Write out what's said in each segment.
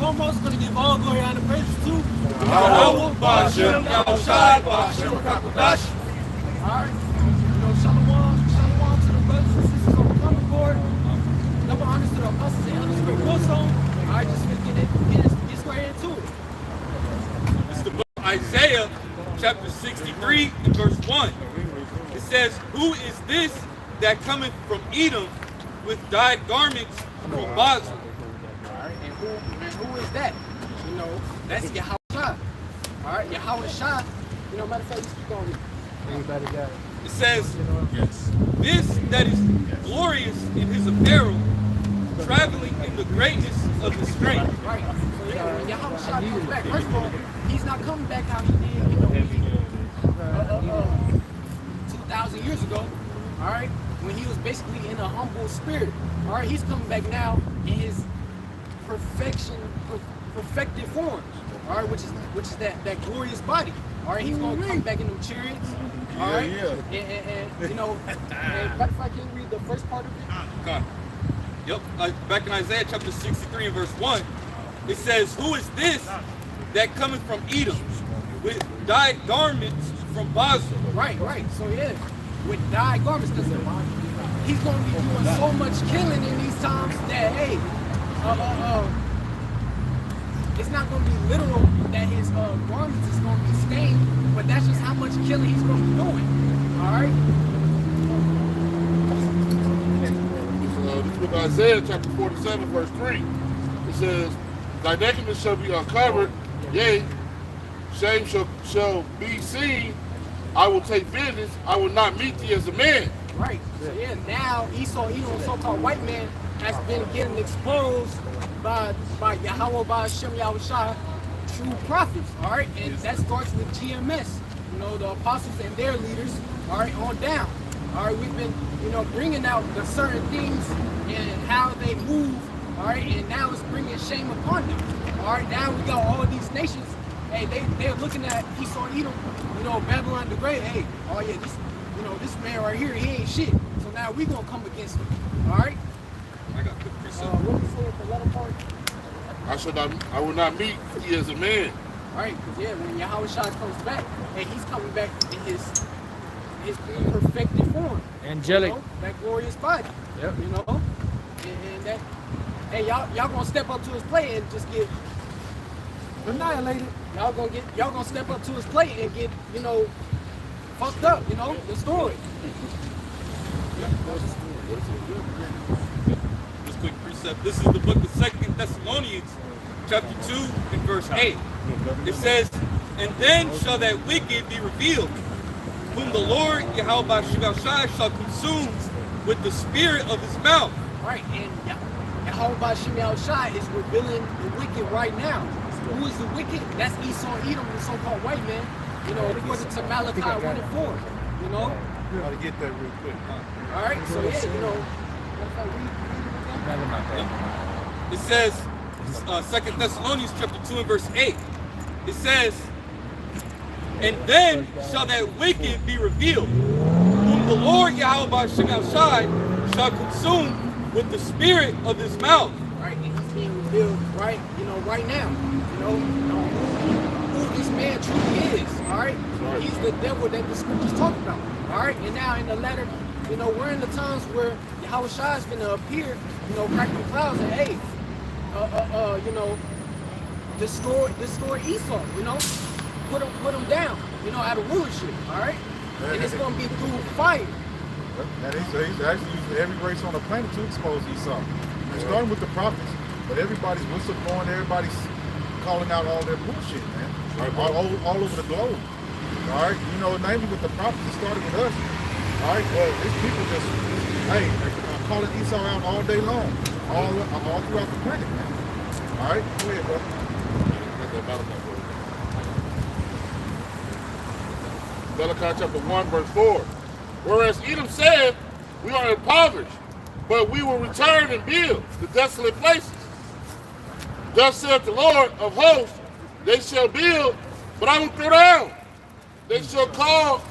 foremost, going to give all glory and praise to Yahweh, Ba'ashem, Yahushai, Ba'ashem, Rakakodash. Alright, shalom to the brothers and sisters on the coming board. Double honors to the apostles and elders for Millstone. Alright, just get straight into it. It's the book of Isaiah, chapter 63, and verse 1. It says, "Who is this that cometh from Edom with dyed garments from Basra?" Alright, and who is that? That's Yahweh. Alright, Yahweh. Matter of fact, let's keep going. Anybody got it? It says, "This that is glorious in his apparel, traveling in the greatness of his strength." Right. So Yahweh comes back. First of all, he's not coming back how he did, 2,000 years ago. All right, when he was basically in a humble spirit. All right, he's coming back now in his perfected form. All right, which is that glorious body. All right, he's gonna come back in them chariots. All right, and matter of fact, can you read the first part of it? God. Yep. Back in Isaiah chapter 63 and verse 1, it says, "Who is this that cometh from Edom with dyed garments from Basra?" Right. So with dyed garments, because he's going to be doing so much killing in these times that it's not going to be literal that his garments is going to be stained, but that's just how much killing he's going to be doing. All right. This book of Isaiah chapter 47 verse 3. It says, "Thy nakedness shall be uncovered, yea, shame shall be seen. I will take vengeance, I will not meet thee as a man." Right. So now Esau, Edom, so-called white man, has been getting exposed by Yahweh, Ba'ashem, Yahushai, true prophets. All right, and that starts with GMS. The apostles and their leaders. All right, on down. All right, we've been bringing out the certain things and how they move. All right, and now it's bringing shame upon them. All right, now we got all these nations. Hey, they're looking at Esau, Edom, Babylon the Great. Hey, oh yeah, this man right here, he ain't shit. So now we gonna come against him. All right. I got good precept. What did he say at the letter part? I will not meet thee as a man. All right, because when Yahweh comes back, and he's coming back in his perfected form. Angelic. That glorious body. Yep. And that, hey, y'all gonna step up to his plate and just get annihilated. Y'all gonna step up to his plate and get, fucked up, destroyed. This quick precept. This is the book of 2 Thessalonians, chapter 2, and verse 8. It says, "And then shall that wicked be revealed, whom the Lord Yahweh shall consume with the spirit of his mouth." Right, and Yahweh is revealing the wicked right now. Who is the wicked? That's Esau, Edom, the so-called white man. According to Malachi 1 and 4. Gotta get that real quick. All right, so It says, 2 Thessalonians chapter 2 and verse 8. It says, "And then shall that wicked be revealed, whom the Lord Yahweh shall consume with the spirit of his mouth." Right, and he's being revealed right now. Who this man truly is. All right, he's the devil that the scriptures talk about. All right, and now in the letter, we're in the times where Yahweh is going to appear, cracking clouds and hey, destroy Esau. Put him down. Out of rulership. All right, and it's going to be through fire. And he's actually using every race on the planet to expose Esau. It's starting with the prophets, but everybody's whistleblowing, everybody's calling out all their bullshit, man. All over the globe. All right, namely with the prophets, it started with us. All right, well, these people just, hey, calling Esau out all day long, all throughout the planet, man. All right, go ahead, bro. Malachi chapter 1 verse 4. "Whereas Edom said, we are impoverished, but we will return and build the desolate places. Thus saith the Lord of hosts, they shall build, but I will throw down. They shall call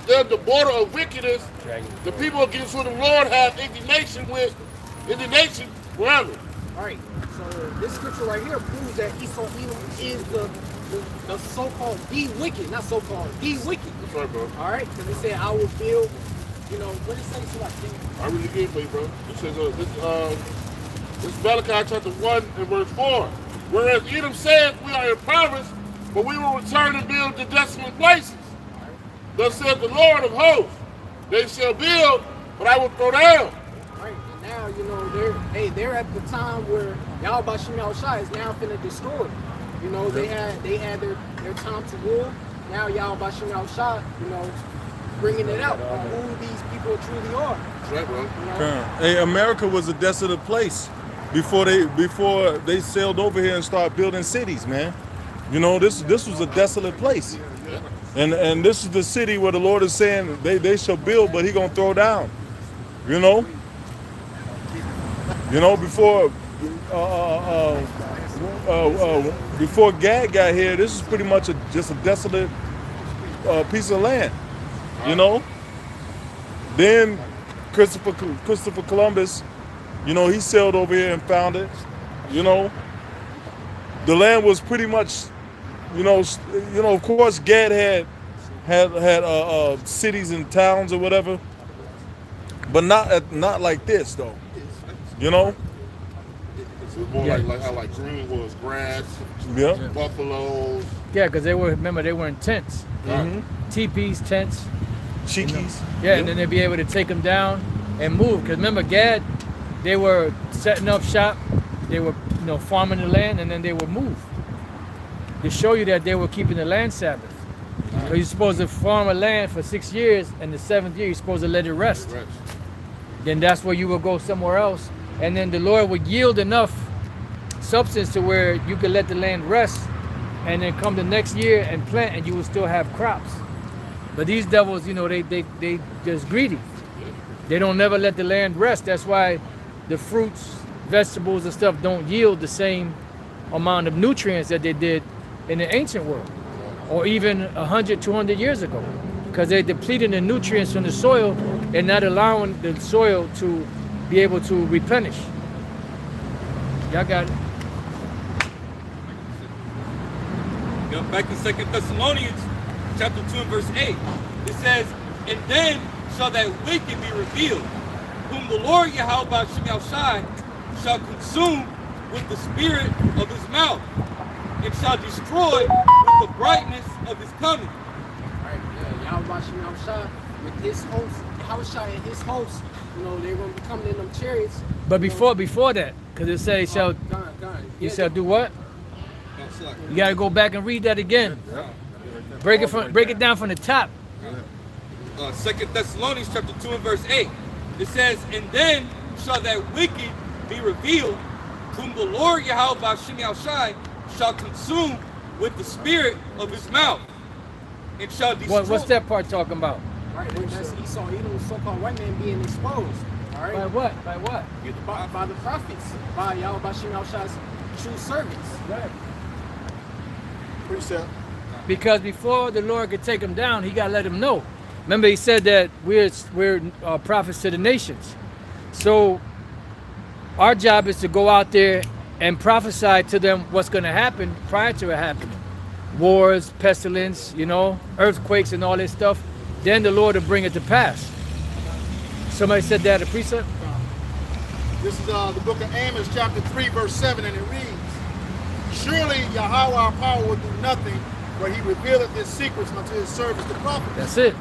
them the border of wickedness, the people against whom the Lord hath indignation forever." All right, so So this scripture right here proves that Esau Edom is the so-called the wicked, not so-called the wicked. That's right, bro. All right, because it said I will build. You know what it says like I really get for you, bro. It says this is Malachi chapter 1 and verse 4. Whereas Edom said, we are impoverished, but we will return and build the desolate places. Thus said the Lord of hosts, they shall build, but I will throw down. Right, and now you know they're at the time where Yahweh Shem Yahushua is now finna destroy. You know they had their time to rule. Now Yahweh Shem Yahushua, you know, bringing it out on who these people truly are. That's right, bro. You know? Hey, America was a desolate place before they sailed over here and started building cities, man. You know, this was a desolate place. And this is the city where the Lord is saying they shall build, but he gonna throw down. You know? You know, before Gad got here, this is pretty much just a desolate piece of land. You know? Then Christopher Columbus, you know, he sailed over here and found it. You know? The land was pretty much, you know, of course Gad had cities and towns or whatever, but not like this though. You know? It was more like how like green was grass, Yeah. buffaloes. Yeah, because they were in tents, Mm-hmm. teepees, tents. Cheekies. Yeah, and then they'd be able to take them down and move. Because remember, Gad, they were setting up shop, they were, you know, farming the land, and then they would move to show you that they were keeping the land Sabbath. So you're supposed to farm a land for 6 years, and the 7th year you're supposed to let it rest. Then that's where you will go somewhere else, and then the Lord would yield enough substance to where you could let the land rest, and then come the next year and plant, and you will still have crops. But these devils, you know, they just greedy. They don't never let the land rest. That's why the fruits, vegetables, and stuff don't yield the same amount of nutrients that they did in the ancient world, or even 100, 200 years ago, because they're depleting the nutrients from the soil and not allowing the soil to be able to replenish. Y'all got it. Back in 2 Thessalonians chapter 2 and verse 8, it says, and then shall that wicked be revealed, whom the Lord Yahweh Shem Yahushua shall consume with the spirit of his mouth, and shall destroy with the brightness of his coming. Right, yeah, Yahweh Shem Yahushua with his host, Yahushua and his hosts, you know, they're gonna be coming in them chariots. But before that, because it says shall you shall do what? You gotta go back and read that again. Break it down from the top. 2 Thessalonians chapter 2 and verse 8. It says, and then shall that wicked be revealed, whom the Lord Yahweh Shem Yahushua shall consume with the spirit of his mouth, and shall destroy. What's that part talking about? Right, that's Esau Edom, so-called white man being exposed. All right. By what? By what? By the prophets, by Yahweh Shem Yahushua's true servants. Right. Precept. Because before the Lord could take them down, he got to let them know. Remember, he said that we're prophets to the nations. So our job is to go out there and prophesy to them what's going to happen prior to it happening. Wars, pestilence, you know, earthquakes and all this stuff. Then the Lord will bring it to pass. Somebody said that, a precept? This is the book of Amos, chapter 3, verse 7, and it reads, surely Yahweh our power will do nothing, but he revealeth his secrets unto his servants the prophets. That's it.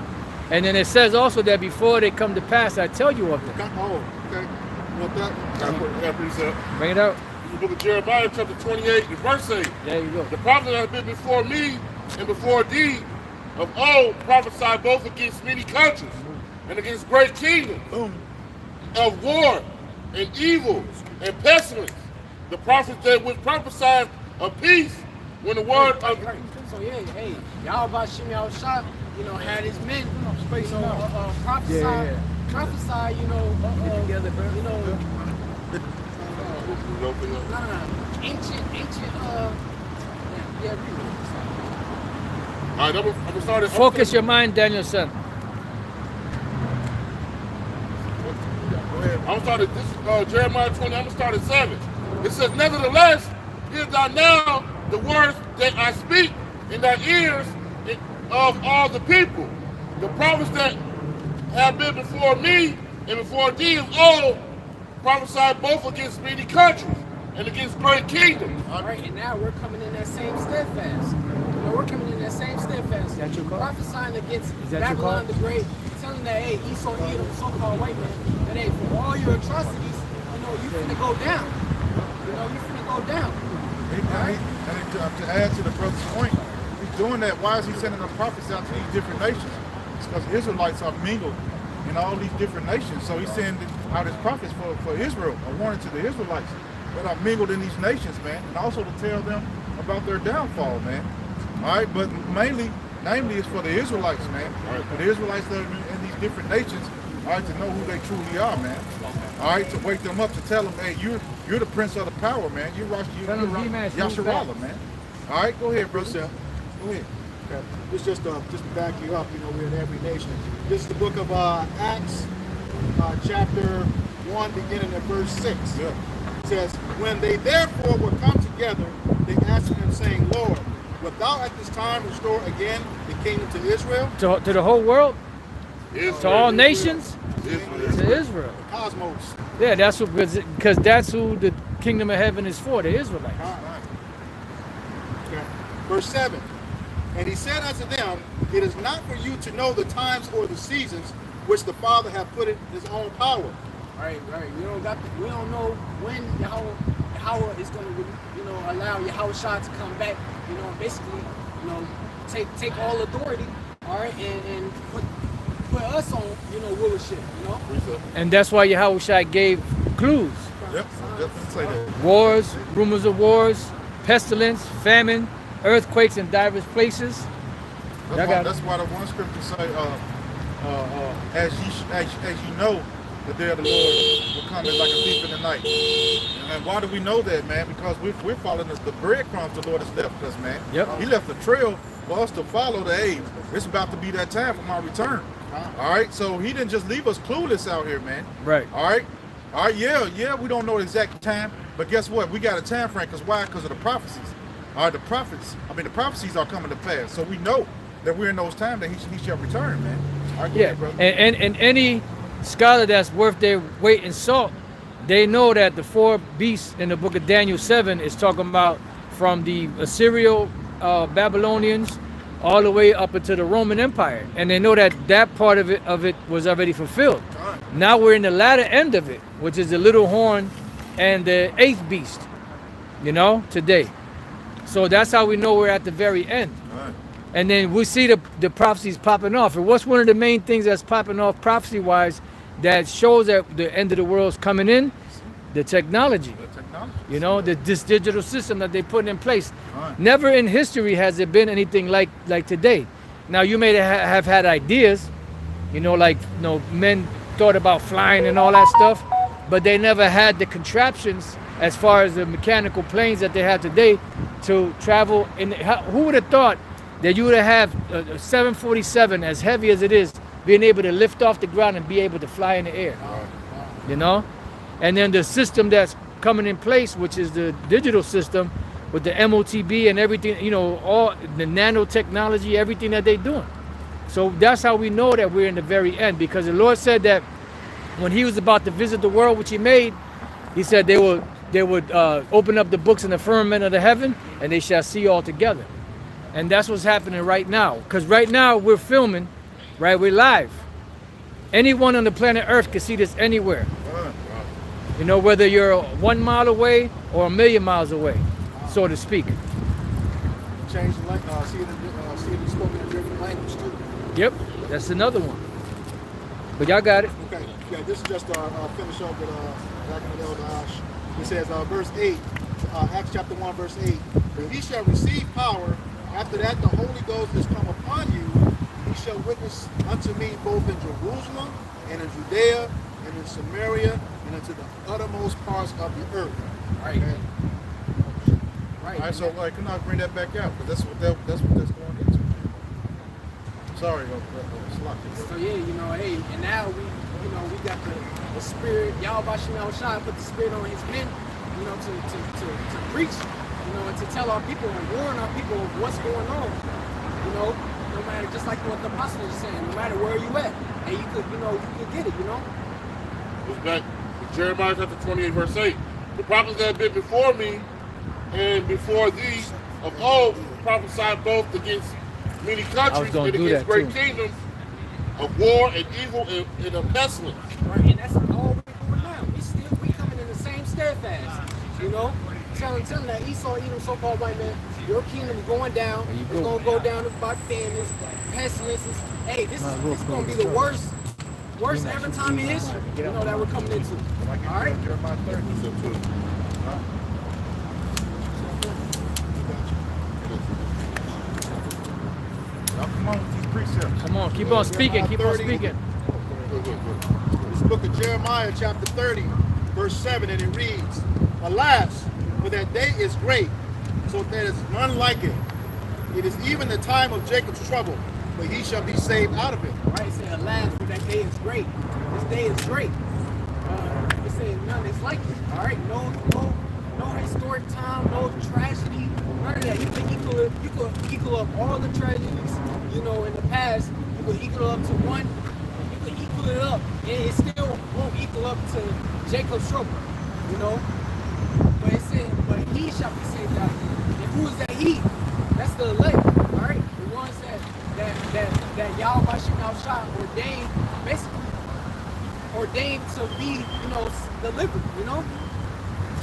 And then it says also that before they come to pass, I tell you of them. Oh, okay. You want that? That precept. Bring it out. The book of Jeremiah chapter 28 and verse 8. There you go. The prophets that have been before me and before thee of old prophesy both against many countries and against great kingdoms, of war and evil and pestilence. The prophets that would prophesy of peace when the word of... Right. So yeah, hey, Yahweh Shem Yahushua, you know, had his men, you know, prophesy, prophesy, you know, Get together, bro. you know, ancient, yeah, All right, I'm gonna start it. Focus your mind, Danielson. I'm gonna start at this Jeremiah 20. I'm gonna start at 7. It says, nevertheless, hear thou now the words that I speak in thy ears of all the people. The prophets that have been before me and before thee of old prophesied both against many countries and against great kingdoms. All right, and now we're coming in that same steadfast. You know, we're coming in that same steadfast. Is that your car? Prophesying against Is that your Babylon car? the Great, telling that, hey, Esau, Edom, so-called white man, that, hey, for all your atrocities, you know, you finna go down. You know, you finna go down. And to add to the brother's point, he's doing that. Why is he sending the prophets out to these different nations? It's because Israelites are mingled in all these different nations. So he's sending out his prophets for Israel, a warning to the Israelites that are mingled in these nations, man, and also to tell them about their downfall, man. All right, but namely, it's for the Israelites, man. All right, for the Israelites that are in these different nations, all right, to know who they truly are, man. All right, to wake them up, to tell them, hey, you're the prince of the power, man. You're Yasharallah, man. All right, go ahead, brother. Go ahead. Okay. This just to back you up, you know, we're in every nation. This is the book of Acts, chapter 1, beginning at verse 6. Yeah. It says, when they therefore were come together, they asked him, saying, Lord, wilt thou at this time restore again the kingdom to Israel? To the whole world? Israel. To all nations? Israel. To Israel. The cosmos. Yeah, that's what, because that's who the kingdom of heaven is for, the Israelites. Okay. Verse 7. And he said unto them, it is not for you to know the times or the seasons which the Father hath put in his own power. Right. We don't know when Yahweh is going to, you know, allow Yahushua to come back. You know, basically, you know, take all authority, all right, and put us on, you know, rulership. You know. And that's why Yahushua gave clues. Yep, definitely say that. Wars, rumors of wars, pestilence, famine, earthquakes in diverse places. That's why the one scripture say, as you know, the day of the Lord will come as like a thief in the night. And why do we know that, man? Because we're following the breadcrumbs the Lord has left us, man. Yep. He left a trail for us to follow the age. It's about to be that time for my return. All right, so he didn't just leave us clueless out here, man. Right. All right, yeah, we don't know the exact time, but guess what? We got a time frame, because why? Because of the prophecies. All right, the prophecies are coming to pass, so we know that we're in those times that he shall return, man. All right, go Yeah, ahead, brother. and any scholar that's worth their weight in salt, they know that the four beasts in the book of Daniel 7 is talking about from the Assyrian Babylonians all the way up into the Roman Empire, and they know that that part of it was already fulfilled. Now we're in the latter end of it, which is the little horn and the eighth beast, you know, today. So that's how we know we're at the very end. And then we see the prophecies popping off. And what's one of the main things that's popping off prophecy-wise that shows that the end of the world's coming in? The technology. You know, this digital system that they put in place. Never in history has there been anything like today. Now, you may have had ideas, you know, like, you know, men thought about flying and all that stuff, but they never had the contraptions as far as the mechanical planes that they have today to travel. Who would have thought that you would have a 747, as heavy as it is, being able to lift off the ground and be able to fly in the air, you know? And then the system that's coming in place, which is the digital system with the MOTB and everything, you know, all the nanotechnology, everything that they're doing. So that's how we know that we're in the very end, because the Lord said that when he was about to visit the world, which he made, he said they would open up the books in the firmament of the heaven, and they shall see all together. And that's what's happening right now. Because right now we're filming, right? We're live. Anyone on the planet Earth can see this anywhere. You know, whether you're 1 mile away or 1,000,000 miles away, so to speak. Change the language, see it spoken in a different language too. Yep, that's another one. But y'all got it. Okay, yeah, this is just finish up with back in the Elder Ash. It says, verse 8, Acts chapter 1, verse 8. But he shall receive power. After that, the Holy Ghost is come upon you. He shall witness unto me both in Jerusalem and in Judea and in Samaria and unto the uttermost parts of the earth. Right. Okay. All right, so can I bring that back out? Because that's what that's going into. Sorry, So yeah, you know, hey, and now we got the spirit. Y'all Bashim Shah put the spirit on his men. You you know, to preach, you know, and to tell our people and warn our people of what's going on. You know, no matter, just like what the apostle is saying, no matter where you at, and you could, you know, you could get it, you know. It's back in Jeremiah chapter 28, verse 8. The prophets that have been before me and before thee of old prophesied both against many countries and against great kingdoms of war and evil and of pestilence. Right, and that's all we're doing now. We coming in the same steadfast, you know. Telling that Esau, Edom, so-called white man, your kingdom is going down. It's going to go down by famines, pestilences. Hey, this is going to be the worst ever time in history, you know, that we're coming into. All right? Jeremiah 30. Now come on with these precepts. Come on, keep on speaking, keep on speaking. This book of Jeremiah, chapter 30, verse 7, and it reads, Alas, for that day is great, so there is none like it. It is even the time of Jacob's trouble, but he shall be saved out of it. Right, it said, alas, for that day is great. This day is great. It said none is like it. All right, no historic time, no tragedy, none of that. You could equal up all the tragedies, you know, in the past. You could equal up to one. You could equal it up, and it still won't equal up to Jacob's trouble, you know. But it said, but he shall be saved out of it. And who is that he? That's the elect, all right? The ones that Yahweh Shem Shah ordained, basically ordained to be, you know, delivered, you know?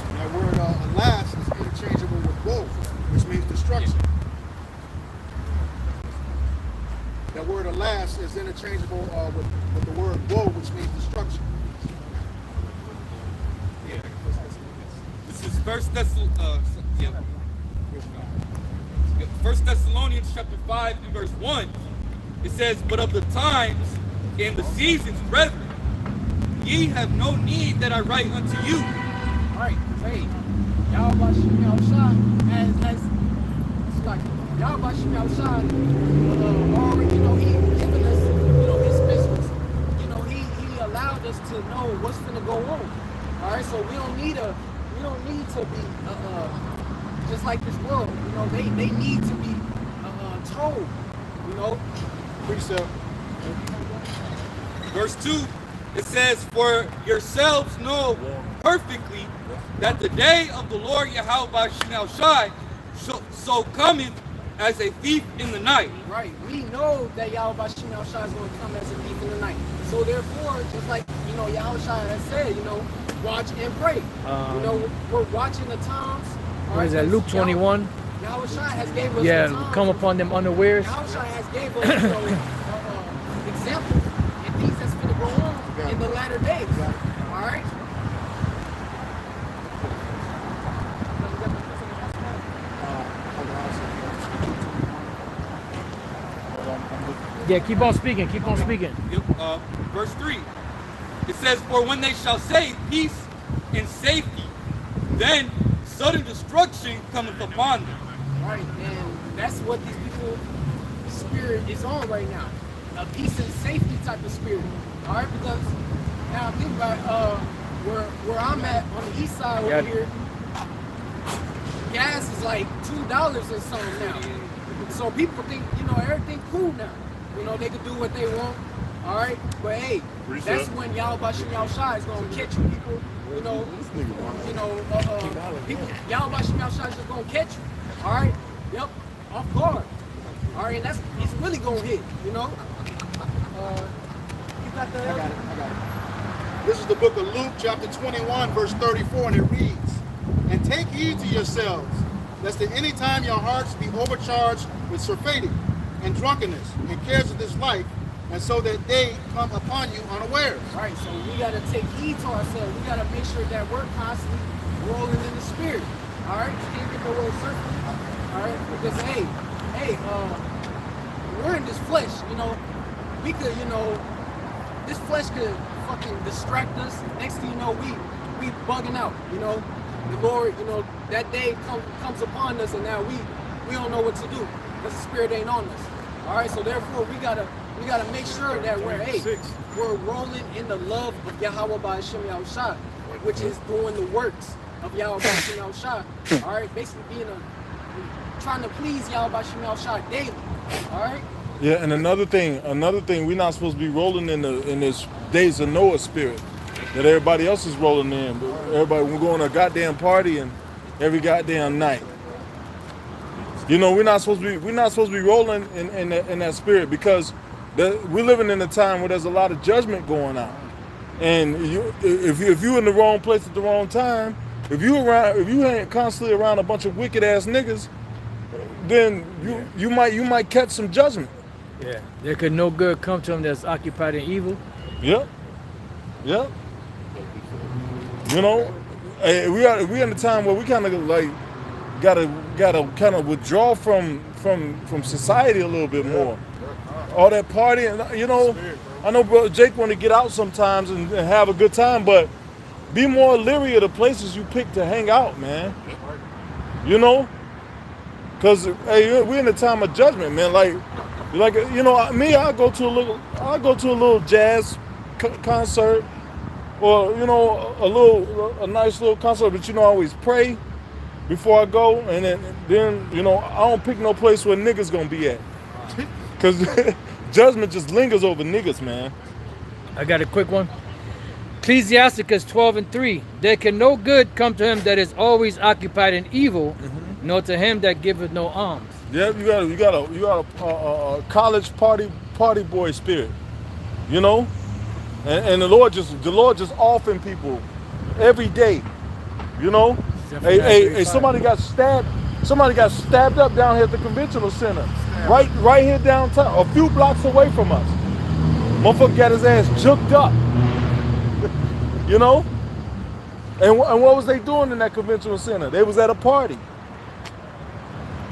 And that word alas is interchangeable with woe, which means destruction. That word alas is interchangeable with the word woe, which means destruction. This is First Thessalonians chapter 5 and verse 1. It says, But of the times and the seasons, brethren, ye have no need that I write unto you. All right, hey, Yahweh Shem Shah has like Yahweh Shem Shah already, you know, he given us, you know, his business. You know, he allowed us to know what's gonna go on. All right, so we don't need to be just like this world. You know, they need to be told. You know, Precept. Verse 2, it says, For yourselves know perfectly that the day of the Lord Yahweh Shem Shai so cometh as a thief in the night. Right. We know that Yahweh Shem Shai is going to come as a thief in the night. So therefore, just like, you know, Yahweh Shai has said, you know, watch and pray. You know, we're watching the times. What is that, Luke 21? Yahweh Shai has gave us the times. Come upon them unawares. Yahweh Shai has gave us, you know, examples and things that's going to go on in the latter days. All right? Yeah, keep on speaking, keep on speaking. Verse 3, it says, For when they shall say peace and safety, then sudden destruction cometh upon them. Right, and that's what these people's spirit is on right now. A peace and safety type of spirit. All right, because now think about where I'm at on the east side over here. Gas is like $2 and something now. So people think, you know, everything cool now. You know, they can do what they want. All right, but hey, that's when Yahweh Shem Shai is gonna catch you, people. You know, people. Yahweh Shem Shai is just gonna catch you. All right, yep, off guard. All right, and it's really gonna hit. You know. You got the. I got it. This is the book of Luke, chapter 21, verse 34, and it reads, And take heed to yourselves, lest at any time your hearts be overcharged with surfeiting and drunkenness and cares of this life, and so that they come upon you unawares. Right, so we got to take heed to ourselves. We got to make sure that we're constantly rolling in the spirit. All right, you can't get no word surfing. All right, because hey, we're in this flesh. You know, we could, you know, this flesh could fucking distract us. Next thing you know, we bugging out. You know, the Lord, you know, that day comes upon us, and now we don't know what to do because the spirit ain't on us. All right, so therefore we gotta make sure that we're rolling in the love of Yahweh by Hashem Yahushua, which is doing the works. of Yahweh Shem Shah. All right, basically trying to please Yahweh Shem Shah daily. All right. Yeah, and another thing, we're not supposed to be rolling in this days of Noah spirit that everybody else is rolling in. Everybody, we're going to a goddamn party and every goddamn night. You know, we're not supposed to be rolling in that spirit, because we're living in a time where there's a lot of judgment going on. And if you're in the wrong place at the wrong time, if you ain't constantly around a bunch of wicked ass niggas, then you might catch some judgment. Yeah. There could no good come to him that's occupied in evil. Yep. Yep. You know, we in a time where we kind of like gotta kind of withdraw from society a little bit more. All that partying, you know. I know Brother Jake want to get out sometimes and have a good time, but be more leery of the places you pick to hang out, man. You know, because hey, we're in a time of judgment, man. Like you know, me, I go to a little jazz concert, or you know, a nice little concert. But you know, I always pray before I go, and then you know, I don't pick no place where niggas gonna be at, because judgment just lingers over niggas, man. I got a quick one. Ecclesiasticus 12:3. There can no good come to him that is always occupied in evil, nor to him that giveth no alms. Yeah, you got a college party boy spirit, you know, and the Lord just offering people every day, you know. Hey, somebody got stabbed up down here at the conventional center, right here downtown, a few blocks away from us. Motherfucker got his ass juked up, you know. And what was they doing in that conventional center? They was at a party.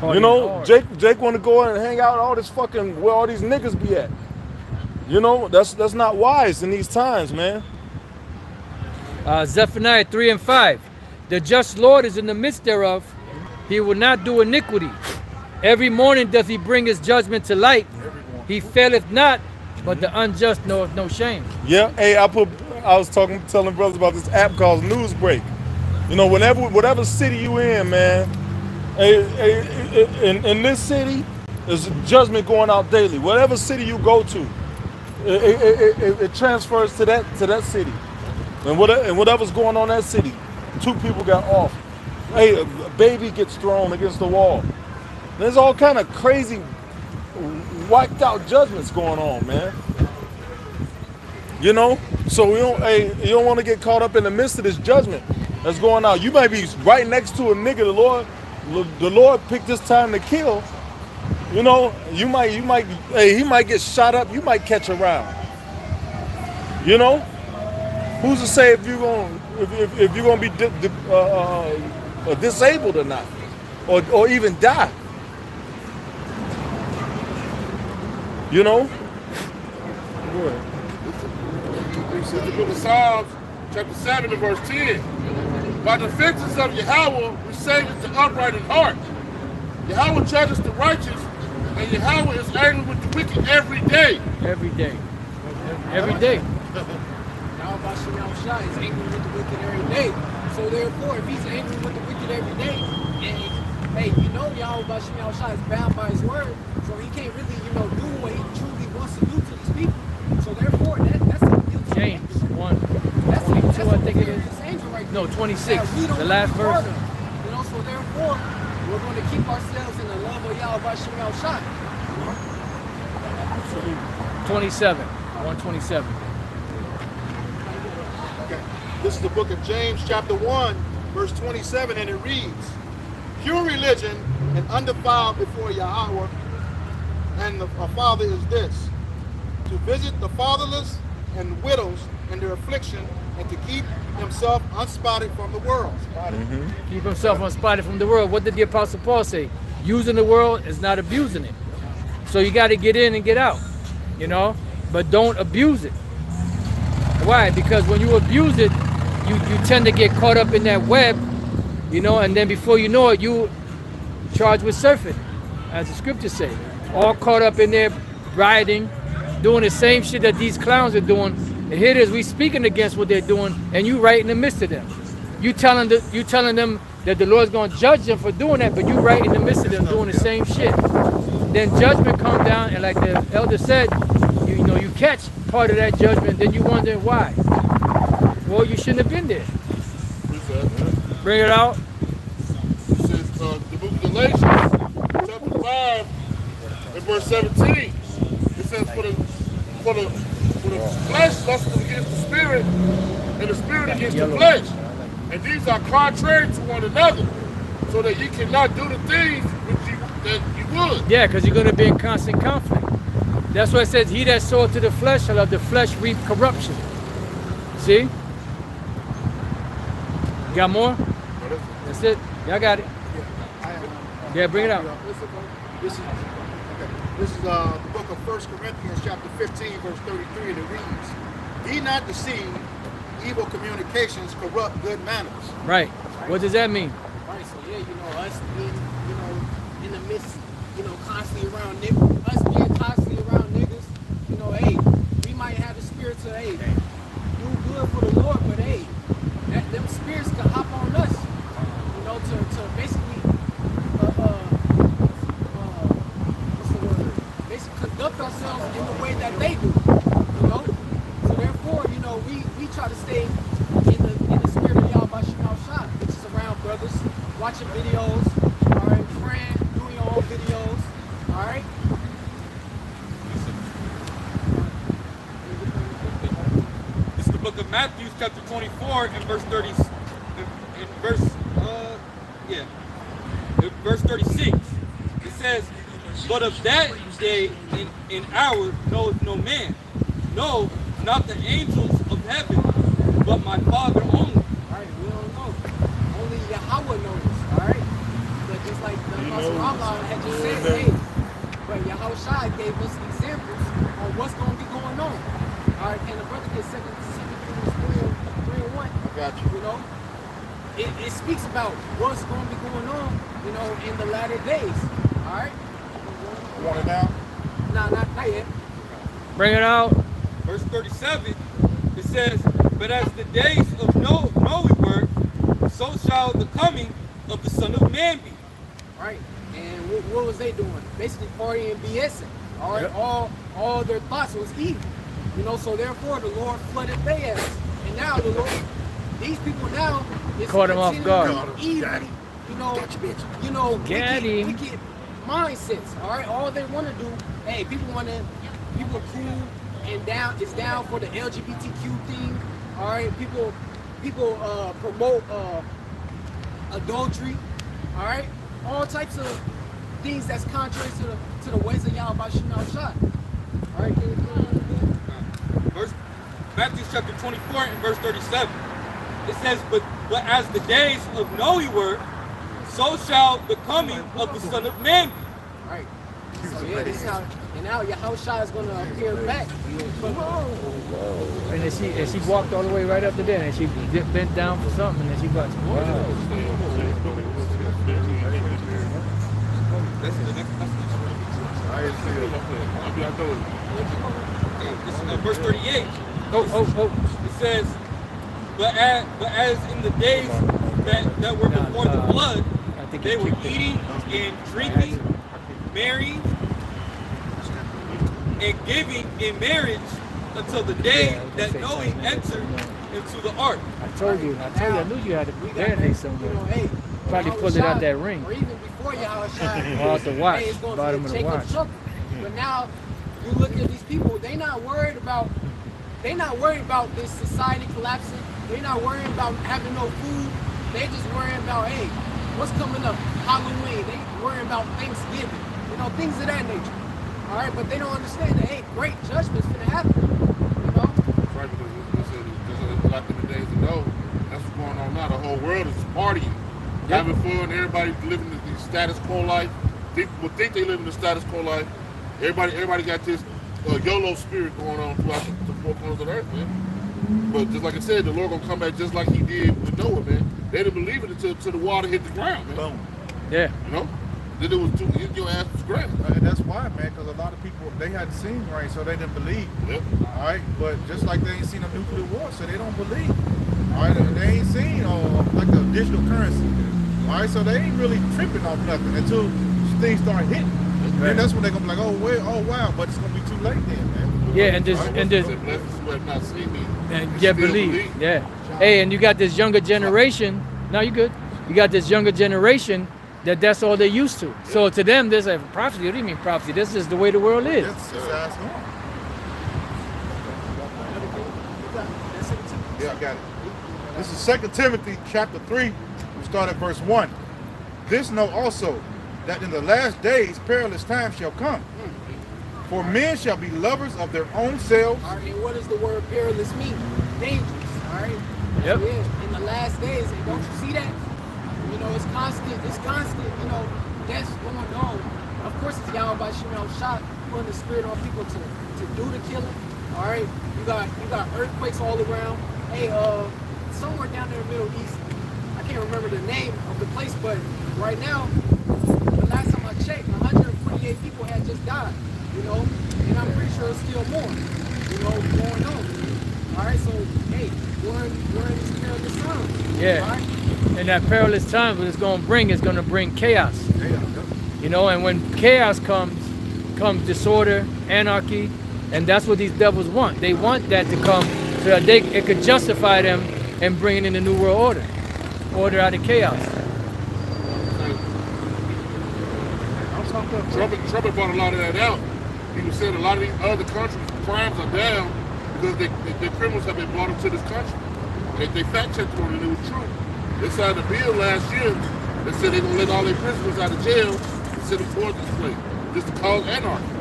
You know, Jake want to go in and hang out all this fucking where all these niggas be at. You know, that's not wise in these times, man. Zephaniah 3:5. The just Lord is in the midst thereof. He will not do iniquity. Every morning doth he bring his judgment to light. He faileth not, but the unjust knoweth no shame. Yeah, hey, I was telling brothers about this app called Newsbreak. You know, whatever city you in, man, in this city, there's judgment going out daily. Whatever city you go to, it transfers to that city. And whatever's going on in that city, 2 people got off. Hey, a baby gets thrown against the wall. There's all kind of crazy, wiped out judgments going on, man. You know, so you don't want to get caught up in the midst of this judgment that's going on. You might be right next to a nigga the Lord picked this time to kill. You know, he might get shot up. You might catch a round. You know, who's to say if you're gonna be disabled or not, or even die? You know. This is the book of Psalms, chapter 7 and verse 10. By the defenses of Yahweh, we saveth the upright in heart. Yahweh judges the righteous, and Yahweh is angry with the wicked every day. Every day. Every day. Yahweh Shem Shah is angry with the wicked every day. So therefore, if he's angry with the wicked every day, and hey, you know Yahweh Shem Shah is bound by his word, so he can't really, do what he truly wants to do to these people. So therefore, that's a guilty James 1:22, I think it is. No, 26. The last verse. So therefore, we're going to keep ourselves in the love of Yahweh Shem Shah. 27. 127. Okay. This is the book of James, chapter 1, verse 27, and it reads, pure religion and undefiled before Yahweh and the Father is this, to visit the fatherless and widows in their affliction, and to keep himself unspotted from the world. Keep himself unspotted from the world. What did the Apostle Paul say? Using the world is not abusing it. So you got to get in and get out, but don't abuse it. Why? Because when you abuse it, you tend to get caught up in that web, and then before you know it, you charged with surfing, as the scriptures say. All caught up in there, rioting, doing the same shit that these clowns are doing. And here it is, we speaking against what they're doing, and you right in the midst of them. You telling them that the Lord's gonna judge them for doing that, but you right in the midst of them doing the same shit. Then judgment come down, and like the elder said, you know, you catch part of that judgment, then you wonder why. Well, you shouldn't have been there. Bring it out. It says the book of Galatians, chapter 5, and verse 17. It says, for the flesh lusts against the spirit, and the spirit against the flesh. And these are contrary to one another, so that you cannot do the things that you would. Yeah, because you're going to be in constant conflict. That's why it says, he that soweth to the flesh shall of the flesh reap corruption. See? Got more? That's it. Y'all got it. Yeah, bring it out. This is the book of 1 Corinthians chapter 15, verse 33, and it reads, "Be not deceived, evil communications corrupt good manners." Right. What does that mean? Right, so yeah, you know, us being, you know, in the midst, you know, constantly around niggas, us being constantly around niggas, you know, hey, we might have the spirit to, hey, do good for the Lord, but hey, them spirits can hop on us, you know, to basically, what's the word? Basically conduct ourselves in the way that they do, you know? So therefore, you know, we try to stay in the spirit of Yahweh Shah, which is around brothers, watching videos, all right, praying, doing your own videos, all right? This is the book of Matthew, chapter 24, and verse 30, verse 36. It says, "But of that day and hour knoweth no man, no, not the angels of heaven, but my Father only." All right, we don't know. Only Yahweh knows, all right? But just like the Apostle Allah had just said, hey, but Yahweh Shai gave us examples on what's going to be going on. All right, and the brother gets 2 Corinthians 3:1. I got you. You know, it speaks about what's going to be going on, you know, in the latter days. All right? You want it now? Nah, not yet. Bring it out. Verse 37, it says, "But as the days of Noe were, so shall the coming of the Son of Man be." Right. And what was they doing? Basically partying and BSing. All right. Yep. All their thoughts was evil. You know, so therefore the Lord flooded their ass. And now the Lord, these people now is Caught him off guard. Evil, you know, Got him. wicked mindsets. All right. All they want to do, hey, people cool and down for the LGBTQ thing. All right. People promote adultery. All right. All types of things that's contrary to the ways of Yahweh Shah. All right. Matthew chapter 24 and verse 37. It says, but as the days of Noe were, so shall the coming of the Son of Man be. Right. So yeah, this is how, and now Yahushua is going to appear back. And then she walked all the way right up to there, and she bent down for something, and then she got That's the next passage. This is verse 38. It says, but as in the days that were before the flood, they were eating and drinking, marrying, and giving in marriage until the day that Noe entered into the ark. I told you, I knew you had to marinate somewhere. You know, hey, Probably pulled it out that ring. Or even before Yahushua, Or out the watch, hey, it's going bottom to of the take watch. up trouble. But now you look at these people, they're not worried about this society collapsing. They're not worrying about having no food. They just worrying about, hey, what's coming up? Halloween. They worrying about Thanksgiving. You know, things of that nature. All right, but they don't understand that, hey, great judgment's gonna happen. You know? That's right, because just like in the days ago, that's what's going on now. The whole world is partying, having fun. Everybody's living the status quo life. People think they live in the status quo life. Everybody got this YOLO spirit going on throughout the four corners of the earth, man. But just like I said, the Lord gonna come back just like He did with Noah, man. They didn't believe it until the water hit the ground, man. Boom. Yeah. You know, then it was your ass was great. And that's why, man, because a lot of people, they hadn't seen rain, so they didn't believe. Yep. All right, but just like they ain't seen a nuclear war, so they don't believe. All All right, they ain't seen like the digital currency. All right, so they ain't really tripping off nothing until things start hitting. Right. And that's when they're gonna be like, oh wait, oh wow, but it's gonna be too late then, man. Yeah, and this Blessed is who have not seen me. and and yeah, still believe. Yeah. Hey, and you got this younger generation. No, you good. You got this younger generation that's all they're used to. So to them, there's a prophecy. What do you mean prophecy? This is the way the world is. That's how it's going. Yeah, I got it. This is 2 Timothy chapter 3. We start at verse 1. This know also that in the last days perilous times shall come. For men shall be lovers of their own selves. All right, and what does the word perilous mean? Dangerous. All right. Yep. Yeah. In the last days, and don't you see that? You know, it's constant. It's constant. You know, that's going on. Of course, it's Yahweh by Shemel Shot putting the spirit on people to do the killing. All right. You got earthquakes all around. Hey, somewhere down there in the Middle East, I can't remember the name of the place, but right now, the last time I checked, 128 people had just died. You know, and I'm pretty sure there's still more, you know, going on. All right, so hey, we're in these perilous times. Yeah. All right? And that perilous time, what it's going to bring chaos. You know, and when chaos comes disorder, anarchy, and that's what these devils want. They want that to come so that it could justify them and bringing in the new world order out of chaos. Trump brought a lot of that out. He was saying a lot of these other countries' crimes are down because the criminals have been brought into this country. They fact checked it on and it was true. They signed a bill last year that said they're going to let all their prisoners out of jail and send them towards this place just to cause anarchy.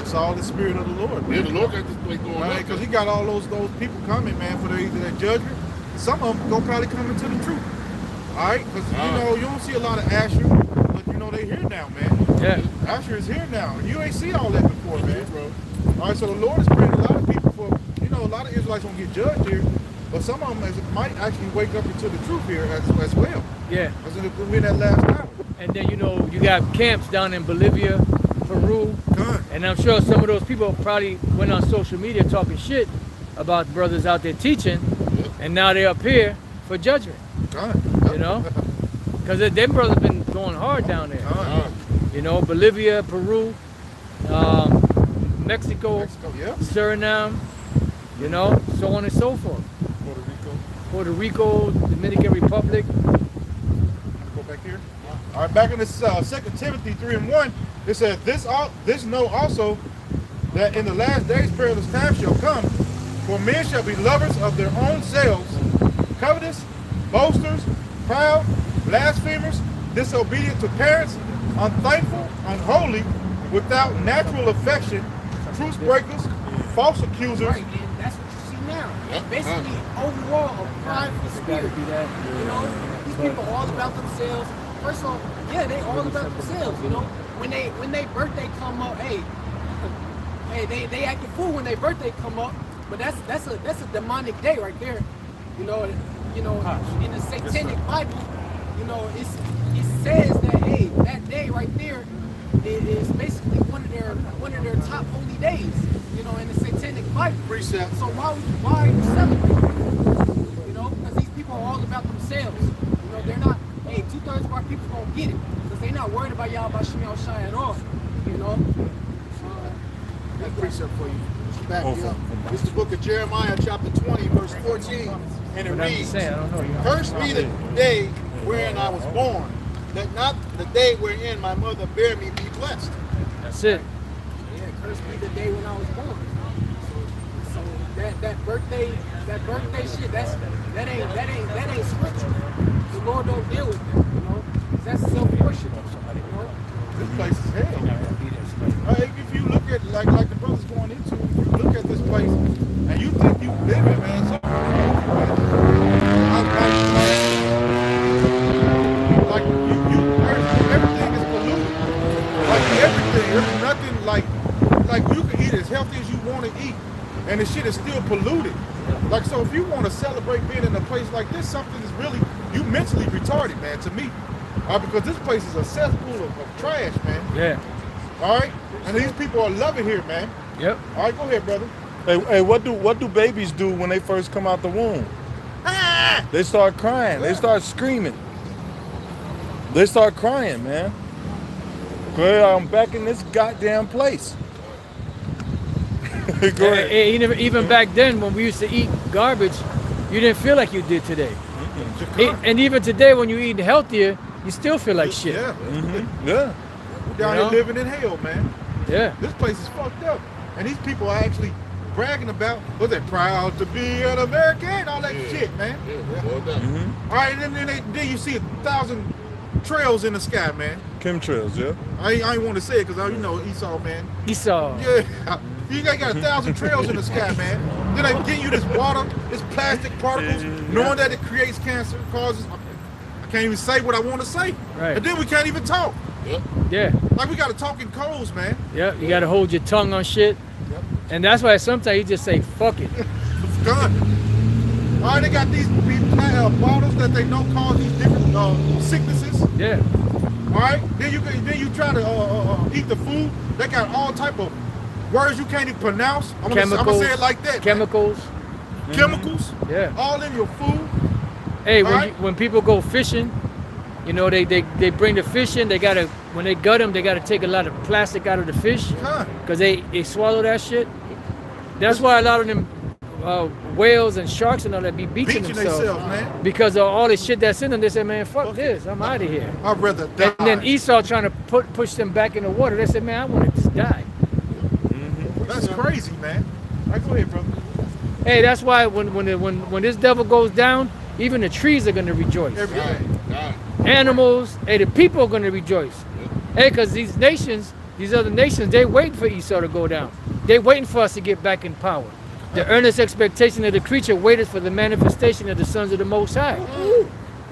It's all the spirit of the Lord, man. Yeah, the Lord got this place going on. Because he got all those people coming, man, for their judgment. Some of them gonna probably come into the truth. All right, because you know you don't see a lot of Asher, but you know they here now, man. Yeah. Asher is here now. You ain't seen all that before, man, bro. All right, so the Lord is bringing a lot of people for, you know, a lot of Israelites gonna get judged here, but some of them might actually wake up into the truth here as well. Yeah. As in that last hour. And then, you know, you got camps down in Bolivia, Peru, and I'm sure some of those people probably went on social media talking shit about brothers out there teaching, and now they're up here for judgment. You know, because them brothers been going hard down there. You know, Bolivia, Peru, Mexico, Suriname, you know, so on and so forth. Puerto Rico, Dominican Republic. Go back here. All right, back in this 2 Timothy 3:1, it says, this know also that in the last days perilous times shall come, for men shall be lovers of their own selves, covetous, boasters, proud, blasphemers, disobedient to parents, unthankful, unholy, without natural affection, truce breakers, false accusers. Right, and that's what you see now. Basically, overall, a prideful spirit. You know, these people are all about themselves. First of all, yeah, they all about themselves. You know, when they birthday come up, hey, they act a fool when their birthday come up. But that's a demonic day right there. You know, in the Satanic Bible, you know, it says that hey, that day right there is basically one of their top holy days. You know, in the Satanic Bible. Precept. So why are you celebrating? You know, because these people are all about themselves. You know, they're not. Hey, 2/3 of our people gonna get it because they're not worried about y'all Shemel Shai at all. You know. That's precept for you. Back you up. It's the book of Jeremiah, chapter 20, verse 14, and it reads, "Cursed be the day wherein I was born, that not the day wherein my mother bare me be blessed." That's it. Yeah, cursed be the day when I was born. So that birthday shit, that ain't scripture. The Lord don't deal with that, you know. That's self-worship. You know? This place is hell. If you look at like the brothers going into, if you look at this place and you think you live it, man, something like everything is polluted. Like everything, there's nothing like you can eat as healthy as you want to eat, and the shit is still polluted. Like, so if you want to celebrate being in a place like this, something is really, you mentally retarded, man, to me. Because this place is a cesspool of trash, man. Yeah. All right? And these people are loving here, man. Yep. All right, go ahead, brother. Hey, what do babies do when they first come out the womb? They start crying. They start screaming. They start crying, man. Well, I'm back in this goddamn place. Go ahead. Even back then, when we used to eat garbage, you didn't feel like you did today. And even today, when you're eating healthier, you still feel like shit. Yeah. Yeah. We're down here living in hell, man. Yeah. This place is fucked up. And these people are actually bragging about, what's that, proud to be an American, all that shit, man. Yeah, well done. All right, and then you see 1,000 trails in the sky, man. Chemtrails, yeah. I ain't want to say it because, you know, Esau, man. Esau. Yeah. You got 1,000 trails in the sky, man. Then they give you this water, this plastic particles, knowing that it creates cancer, causes. I can't even say what I want to say. Right. And then we can't even talk. Yeah. Like we got to talk in codes, man. Yeah. You got to hold your tongue on shit. Yep. And that's why sometimes you just say, fuck it. It's done. All right, they got these bottles that they know cause these different sicknesses. Yeah. All right, then you try to eat the food. They got all type of words you can't even pronounce. I'm gonna say it like that. Chemicals. Man. Chemicals. Yeah. All in your food. Hey, Right. when people go fishing, you know, they bring the fish in. They gotta, when they gut them, they gotta take a lot of plastic out of the fish Huh. because they swallow that shit. That's why a lot of them whales and sharks and all that be beaching themselves, man. because of all the shit that's in them. They say, man, fuck this, I'm out of here. I'd rather die. And then Esau trying to push them back in the water. They said, man, I want to just die. That's crazy, man. All right, go ahead, brother. Hey, that's why when this devil goes down, even the trees are gonna rejoice. Everything. Animals, hey, the people are going to rejoice. Hey, because these other nations, they waiting for Esau to go down. They waiting for us to get back in power. The earnest expectation of the creature waited for the manifestation of the sons of the Most High.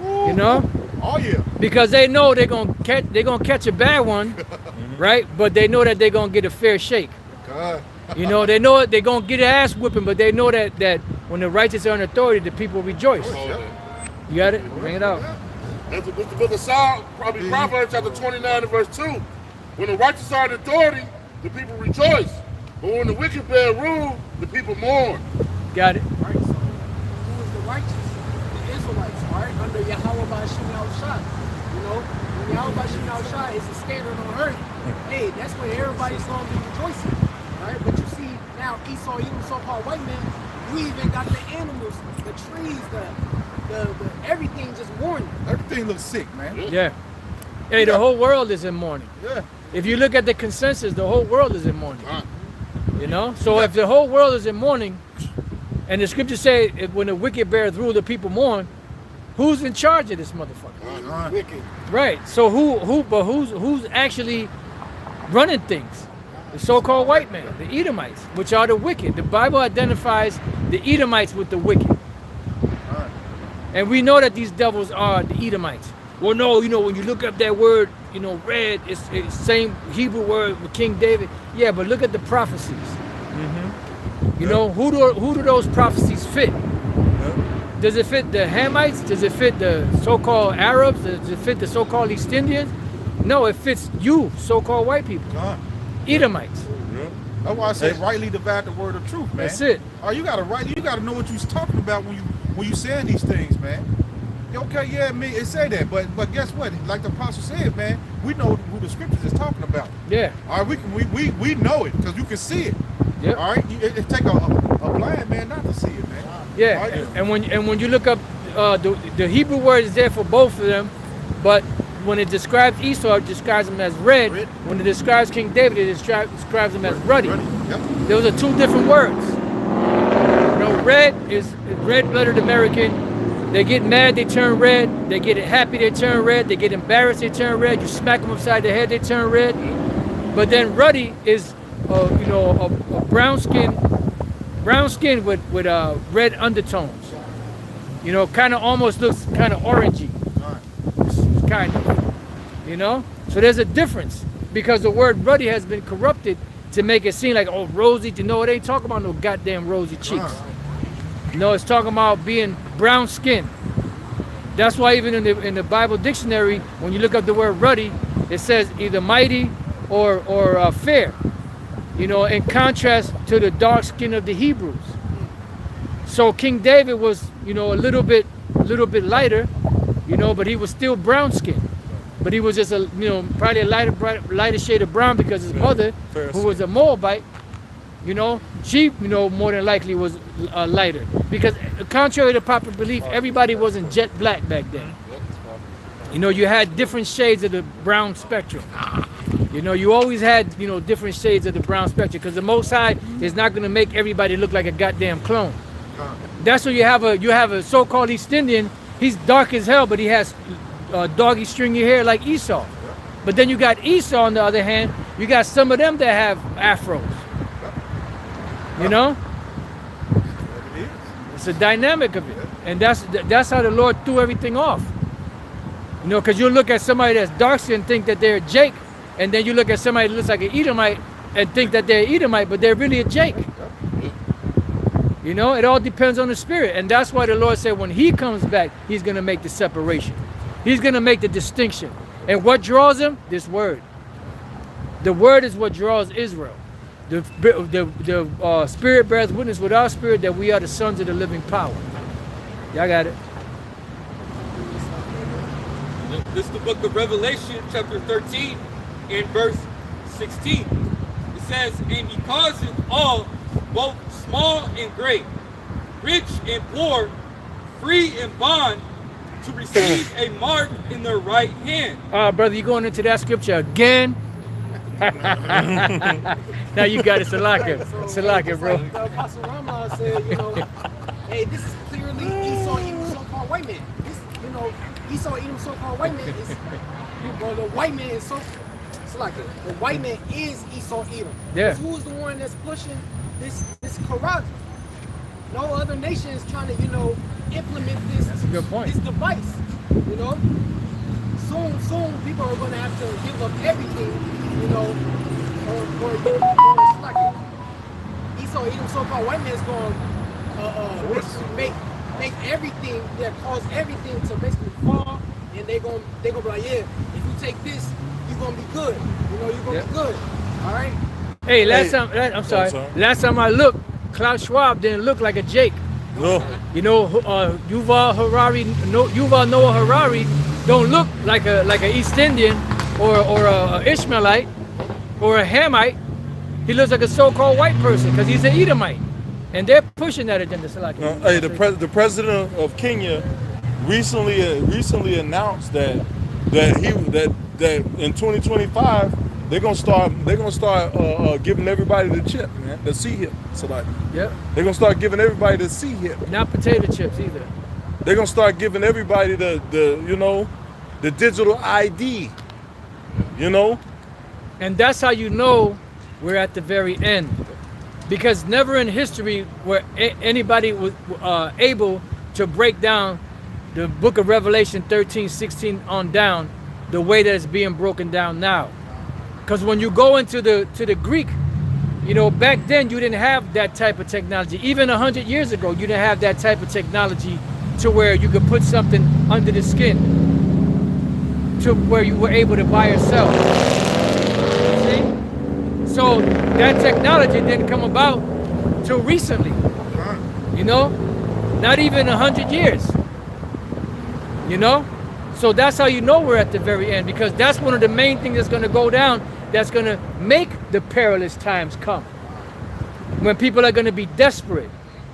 You know? Oh yeah. Because they know they're gonna catch a bad one, right? But they know that they're gonna get a fair shake. God. You know, they know they're gonna get an ass whipping, but they know that when the righteous are in authority, the people rejoice. You got it? Bring it out. That's the book of Psalms, probably Proverbs chapter 29 and verse 2. When the righteous are in authority, the people rejoice. But when the wicked bear rule, the people mourn. Got it. Right? So who is the righteous? The Israelites, all right? Under Yahweh Ba'ashim Yahushua. You know, when Yahweh Ba'ashim Yahushua is the standard on earth, hey, that's when everybody's going to be rejoicing. Right? But you see now Esau, even so-called white men, you even got the animals, the trees, the everything just mourning. Everything looks sick, man. Yeah. Hey, the whole world is in mourning. Yeah. If you look at the consensus, the whole world is in mourning. You know? So if the whole world is in mourning, and the scriptures say when the wicked beareth rule, the people mourn, who's in charge of this motherfucker? Wicked. Right. So who's actually running things? The so-called white man, the Edomites, which are the wicked. The Bible identifies the Edomites with the wicked. And we know that these devils are the Edomites. Well, no, you know, when you look up that word, you know, red, it's the same Hebrew word with King David. Yeah, but look at the prophecies. You know, who do those prophecies fit? Does it fit the Hamites? Does it fit the so-called Arabs? Does it fit the so-called East Indians? No, it fits you, so-called white people. Edomites. That's why I say rightly divide the word of truth, man. That's it. Oh, you gotta know what you're talking about when you saying these things, man. Okay, yeah, me it say that, but guess what? Like the apostle said, man, we know who the scriptures is talking about. Yeah. All right, we know it because you can see it. Yep. All right, it take a blind man not to see it, man. Yeah. Right? And when you look up the Hebrew word is there for both of them, but when it describes Esau, it describes him as red. When it describes King David, it describes him as ruddy. Yep. Those are two different words. You know, red is red-blooded American. They get mad, they turn red. They get happy, they turn red. They get embarrassed, they turn red. You smack them upside the head, they turn red. But then ruddy is, you know, a brown skin with red undertones. You know, kind of almost looks kind of orangey. Kind of, you know? So there's a difference because the word ruddy has been corrupted to make it seem like, oh, rosy. You know, it ain't talking about no goddamn rosy cheeks. No, it's talking about being brown skin. That's why even in the Bible dictionary, when you look up the word ruddy, it says either mighty or fair. You know, in contrast to the dark skin of the Hebrews. So King David was, you know, a little bit little bit lighter, you know, but he was still brown skinned. But he was just a, you know, probably a lighter shade of brown because his mother, who was a Moabite, you know, she, you know, more than likely was lighter. Because contrary to popular belief, everybody wasn't jet black back then. You know, you had different shades of the brown spectrum. You know, you always had, you know, different shades of the brown spectrum because the Most High is not going to make everybody look like a goddamn clone. That's why you have a so-called East Indian. He's dark as hell, but he has doggy stringy hair like Esau. But then you got Esau on the other hand. You got some of them that have afros. You know, it's a dynamic of it, and that's how the Lord threw everything off. You know, because you look at somebody that's dark skinned and think that they're a Jake, and then you look at somebody that looks like an Edomite and think that they're Edomite, but they're really a Jake. You know, it all depends on the spirit, and that's why the Lord said when He comes back, He's going to make the separation. He's going to make the distinction. And what draws Him? This word. The word is what draws Israel. The spirit bears witness with our spirit that we are the sons of the living power. Y'all got it. This is the book of Revelation, chapter 13, and verse 16. It says, and He causeth all, both small and great, rich and poor, free and bond, to receive a mark in their right hand. Brother, you going into that scripture again? Now you got it, Salaka, bro. The Apostle Ramon said, you know, hey, this is clearly Esau, Edom, so-called white man. This, you know, Esau, Edom, so-called white man is, well, the white man is Salaka. The white man is Esau, Edom. Yeah. Who's the one that's pushing this corrupt? No other nation is trying to, you know, implement this. That's a good point. This device, you know. Soon people are going to have to give up everything, you know, or Salaka. Esau, Edom, so-called white man is going to basically make everything, cause everything to basically fall, and they're gonna be like, yeah, if you take this, you're gonna be good. You know, you're gonna be good. All right. Hey, last time I looked, Klaus Schwab didn't look like a Jake. No. You know, Yuval Noah Harari don't look like a East Indian or a Ishmaelite or a Hamite. He looks like a so-called white person because he's an Edomite, and they're pushing that agenda. Hey, the president of Kenya recently announced that in 2025 they're gonna start giving everybody the chip, man, the C hip. Yep. They're gonna start giving everybody the C hip. Not potato chips either. They're gonna start giving everybody the digital ID. You know. And that's how you know we're at the very end, because never in history were anybody was able to break down the book of Revelation 13:16 on down the way that it's being broken down now. Because when you go into the Greek, you know, back then you didn't have that type of technology. Even 100 years ago, you didn't have that type of technology to where you could put something under the skin to where you were able to buy or sell. See? So that technology didn't come about till recently. You know? Not even 100 years. You know? So that's how you know we're at the very end, because that's one of the main things that's going to go down, that's going to make the perilous times come. When people are going to be desperate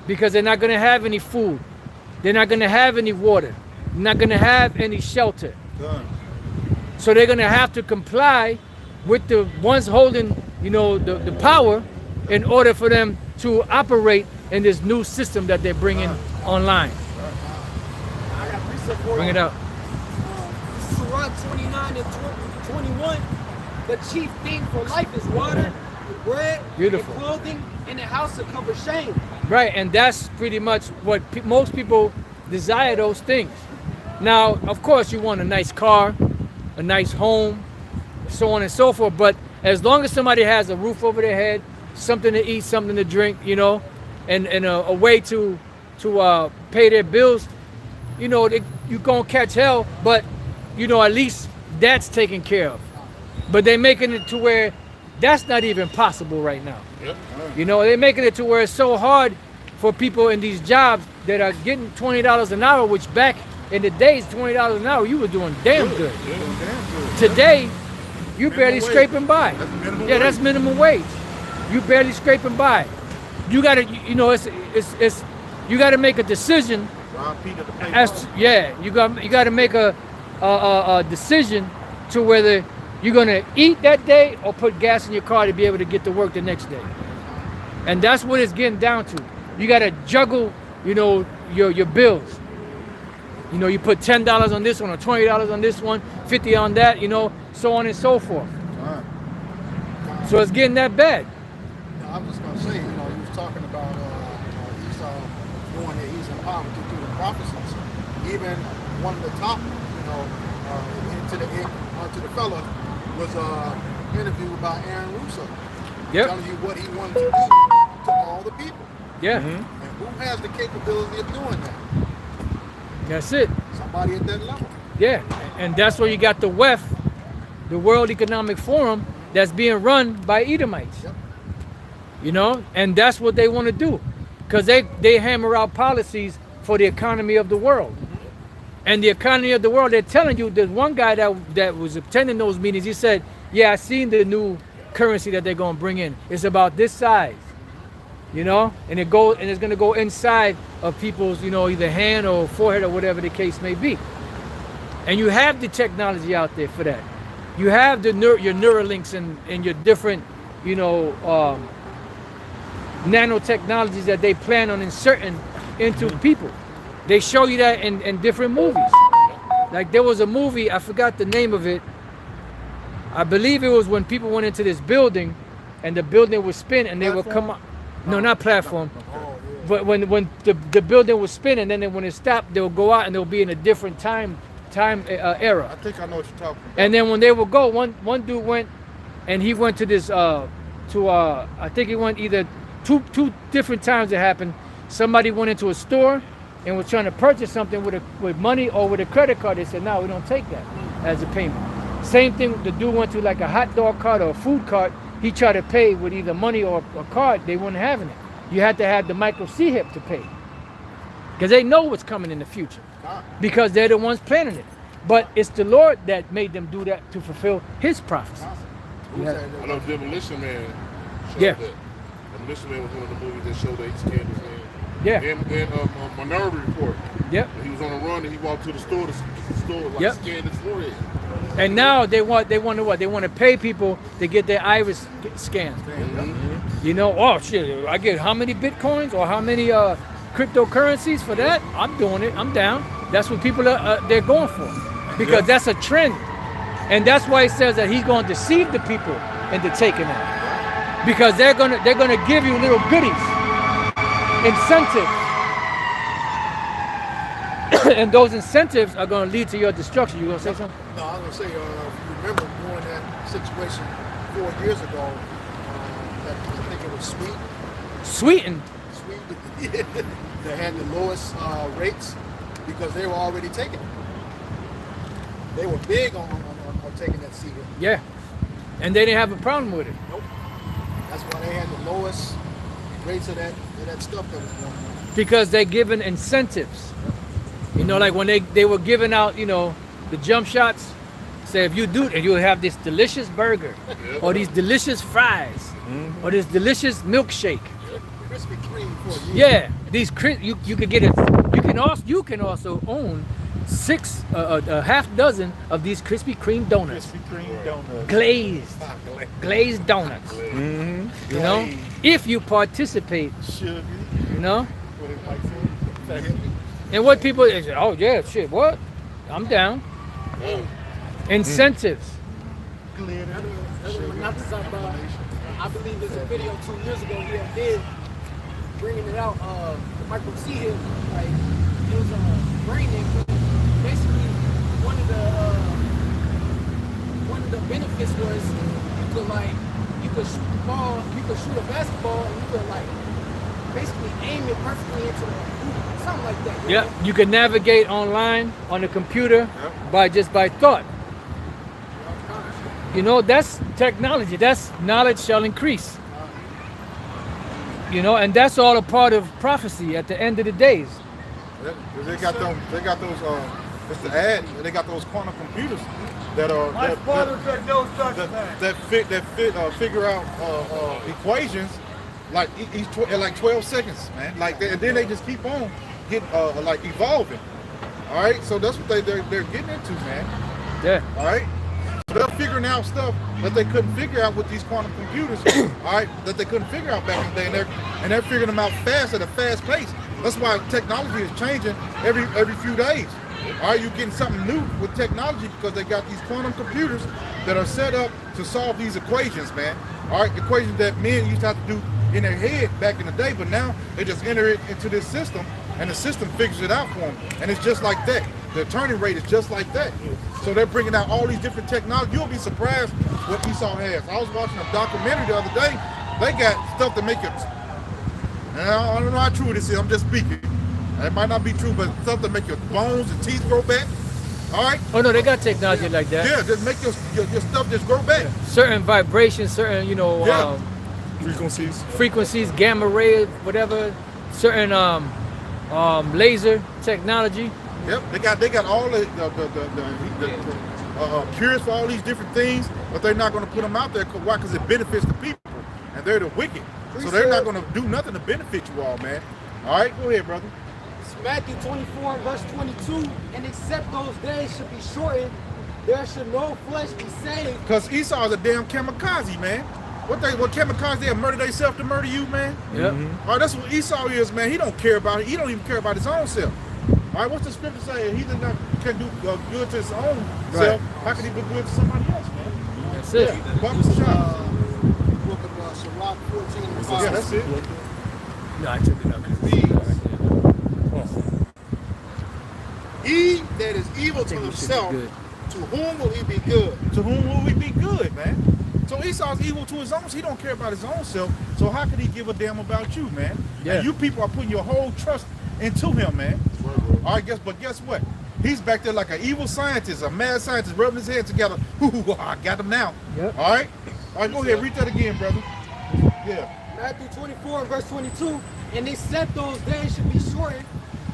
because they're not going to have any food. They're not going to have any water. They're not going to have any shelter. So they're going to have to comply with the ones holding, you know, the power in order for them to operate in this new system that they're bringing online. I got precept for Bring it out. Surah 29 and 21. The chief thing for life is water, bread, Beautiful. and clothing, and a house to cover shame. Right, and that's pretty much what most people desire, those things. Now, of course, you want a nice car, a nice home, so on and so forth, but as long as somebody has a roof over their head, something to eat, something to drink, you know, and a way to pay their bills, you know, you're going to catch hell, but, you know, at least that's taken care of. But they're making it to where that's not even possible right now. Yep. You know, they're making it to where it's so hard for people in these jobs that are getting $20 an hour, which back in the days, $20 an hour, you were doing damn good. Today, you barely wage. scraping by. That's minimum Yeah, that's wage. minimum wage. You barely scraping by. You gotta, you know, it's you gotta make a decision. Rob P to the pay As phone. yeah, you got to make a decision to whether you're gonna eat that day or put gas in your car to be able to get to work the next day. And that's what it's getting down to. You got to juggle, you know, your bills. You know, you put $10 on this one or $20 on this one, 50 on that, you know, so on and so forth. So it's getting that bad. I was just going to say, you know, he was talking about Esau knowing that he's in power through the prophecies. Even one of the top, you know, to the fella was interviewed by Aaron Russo, Yep. telling you what he wanted to do to all the people. Yeah, And who has the capability of doing that? that's it. Somebody at that level. Yeah, and that's where you got the WEF, the World Economic Forum, that's being run by Edomites. Yep. You know, and that's what they want to do, because they hammer out policies for the economy of the world. And the economy of the world, they're telling you, there's one guy that was attending those meetings, he said, yeah, I seen the new currency that they're going to bring in. It's about this size, you know, and it's going to go inside of people's, you know, either hand or forehead or whatever the case may be. And you have the technology out there for that. You have your Neuralinks and your different, you know, nanotechnologies that they plan on inserting into people. They show you that in different movies. Like there was a movie, I forgot the name of it. I believe it was when people went into this building and the building would spin and they would come out. No, not platform. But when the building was spinning, then when it stopped, they'll go out and they'll be in a different time era. I think I know what you're talking about. And then when they would go, one dude went and he went to this I think he went either two different times it happened. Somebody went into a store and was trying to purchase something with money or with a credit card. They said, no, we don't take that as a payment. Same thing, the dude went to like a hot dog cart or a food cart. He tried to pay with either money or a card. They weren't having it. You had to have the micro C-hip to pay. Because they know what's coming in the future. Because they're the ones planning it. But it's the Lord that made them do that to fulfill his prophecy. Yeah. I know Demolition Man showed Yeah. that. Demolition Man was one of the movies that showed that he scanned his hand. Yeah. And Minority Report. Yep. He was on a run and he walked to the store like Yep. scanned his forehead. And now they want what? They want to pay people to get their iris scanned. You know, oh shit, I get how many bitcoins or how many cryptocurrencies for that? I'm doing it. I'm down. That's what people they're going for, because that's a trend, and that's why he says that he's going to deceive the people into taking it, because they're gonna give you little goodies, incentives, and those incentives are going to lead to your destruction. You gonna say something? No, I was going to say, if you remember during that situation 4 years ago, I think it was Sweeten. they had the lowest rates because they were already taking it. They were big on taking that seed. Yeah. And they didn't have a problem with it. Nope. That's why they had the lowest rates of that stuff that was going on. Because they're giving incentives. You know, like when they were giving out, you know, the jump shots, say if you do it, and you'll have this delicious burger, or these delicious fries, or this delicious milkshake. Krispy Kreme for you. Yeah, these you could get it. You can also own a half dozen of these Krispy Kreme donuts, Krispy Kreme donuts. glazed donuts. You know, if you participate, Sugar. you know. What it might say. And what people they say, oh yeah, shit, what? I'm down. Incentives. Glitter. I believe there's a video 2 years ago he did bringing it out. The micro C hip, like it was a branding. Basically, one of the benefits was you could shoot the ball, you could shoot a basketball, and you could like basically aim it perfectly into the hoop, something like that. Yeah, you can navigate online on the computer by thought. You know, that's technology. That's knowledge shall increase. You know, and that's all a part of prophecy at the end of the days. They got them. They got those. It's the ad. They got those quantum computers that are figure out equations like like 12 seconds, man. Like and then they just keep on getting like evolving. All right, so that's what they're getting into, man. Yeah. All right. So they're figuring out stuff that they couldn't figure out with these quantum computers. All right, that they couldn't figure out back in the day, and they're figuring them out fast at a fast pace. That's why technology is changing every few days. All right, you're getting something new with technology because they got these quantum computers that are set up to solve these equations, man. All right, equations that men used to have to do in their head back in the day, but now they just enter it into this system, and the system figures it out for them, and it's just like that. The turning rate is just like that. So they're bringing out all these different technology. You'll be surprised what Esau has. I was watching a documentary the other day. They got stuff to make it. Now, I don't know how true this is. I'm just speaking. It might not be true, but stuff to make your bones and teeth grow back. All right. Oh no, they got technology like that. Yeah, just make your stuff just grow back. Certain vibrations, certain frequencies, gamma ray, whatever. Certain laser technology. Yep, they got all the cures for all these different things, but they're not going to put them out there. Why? Because it benefits the people, and they're the wicked. So they're not going to do nothing to benefit you all, man. All right, go ahead, brother. It's Matthew 24, verse 22. And except those days should be shortened, there should no flesh be saved. Because Esau is a damn kamikaze, man. What kamikaze? They murder themselves to murder you, man. Yep. All right, that's what Esau is, man. He don't care about it. He don't even care about his own self. All right, what's the scripture say? He can do good to his own self. How can he do good to somebody else, man? That's it. Yeah. Bubba's shot. Book of Sirach 14 and 5. Yeah, that's it. No, I took it up. He that is evil to himself, to whom will he be good? To whom will we be good, man? So Esau's evil to his own, so he don't care about his own self. So how could he give a damn about you, man? Yeah. And you people are putting your whole trust into him, man. All right, guess what? He's back there like an evil scientist, a mad scientist, rubbing his hands together. Ooh, I got him now. Yep. All right, go ahead, read that again, brother. Yeah. Matthew 24, verse 22. And except those days should be shortened,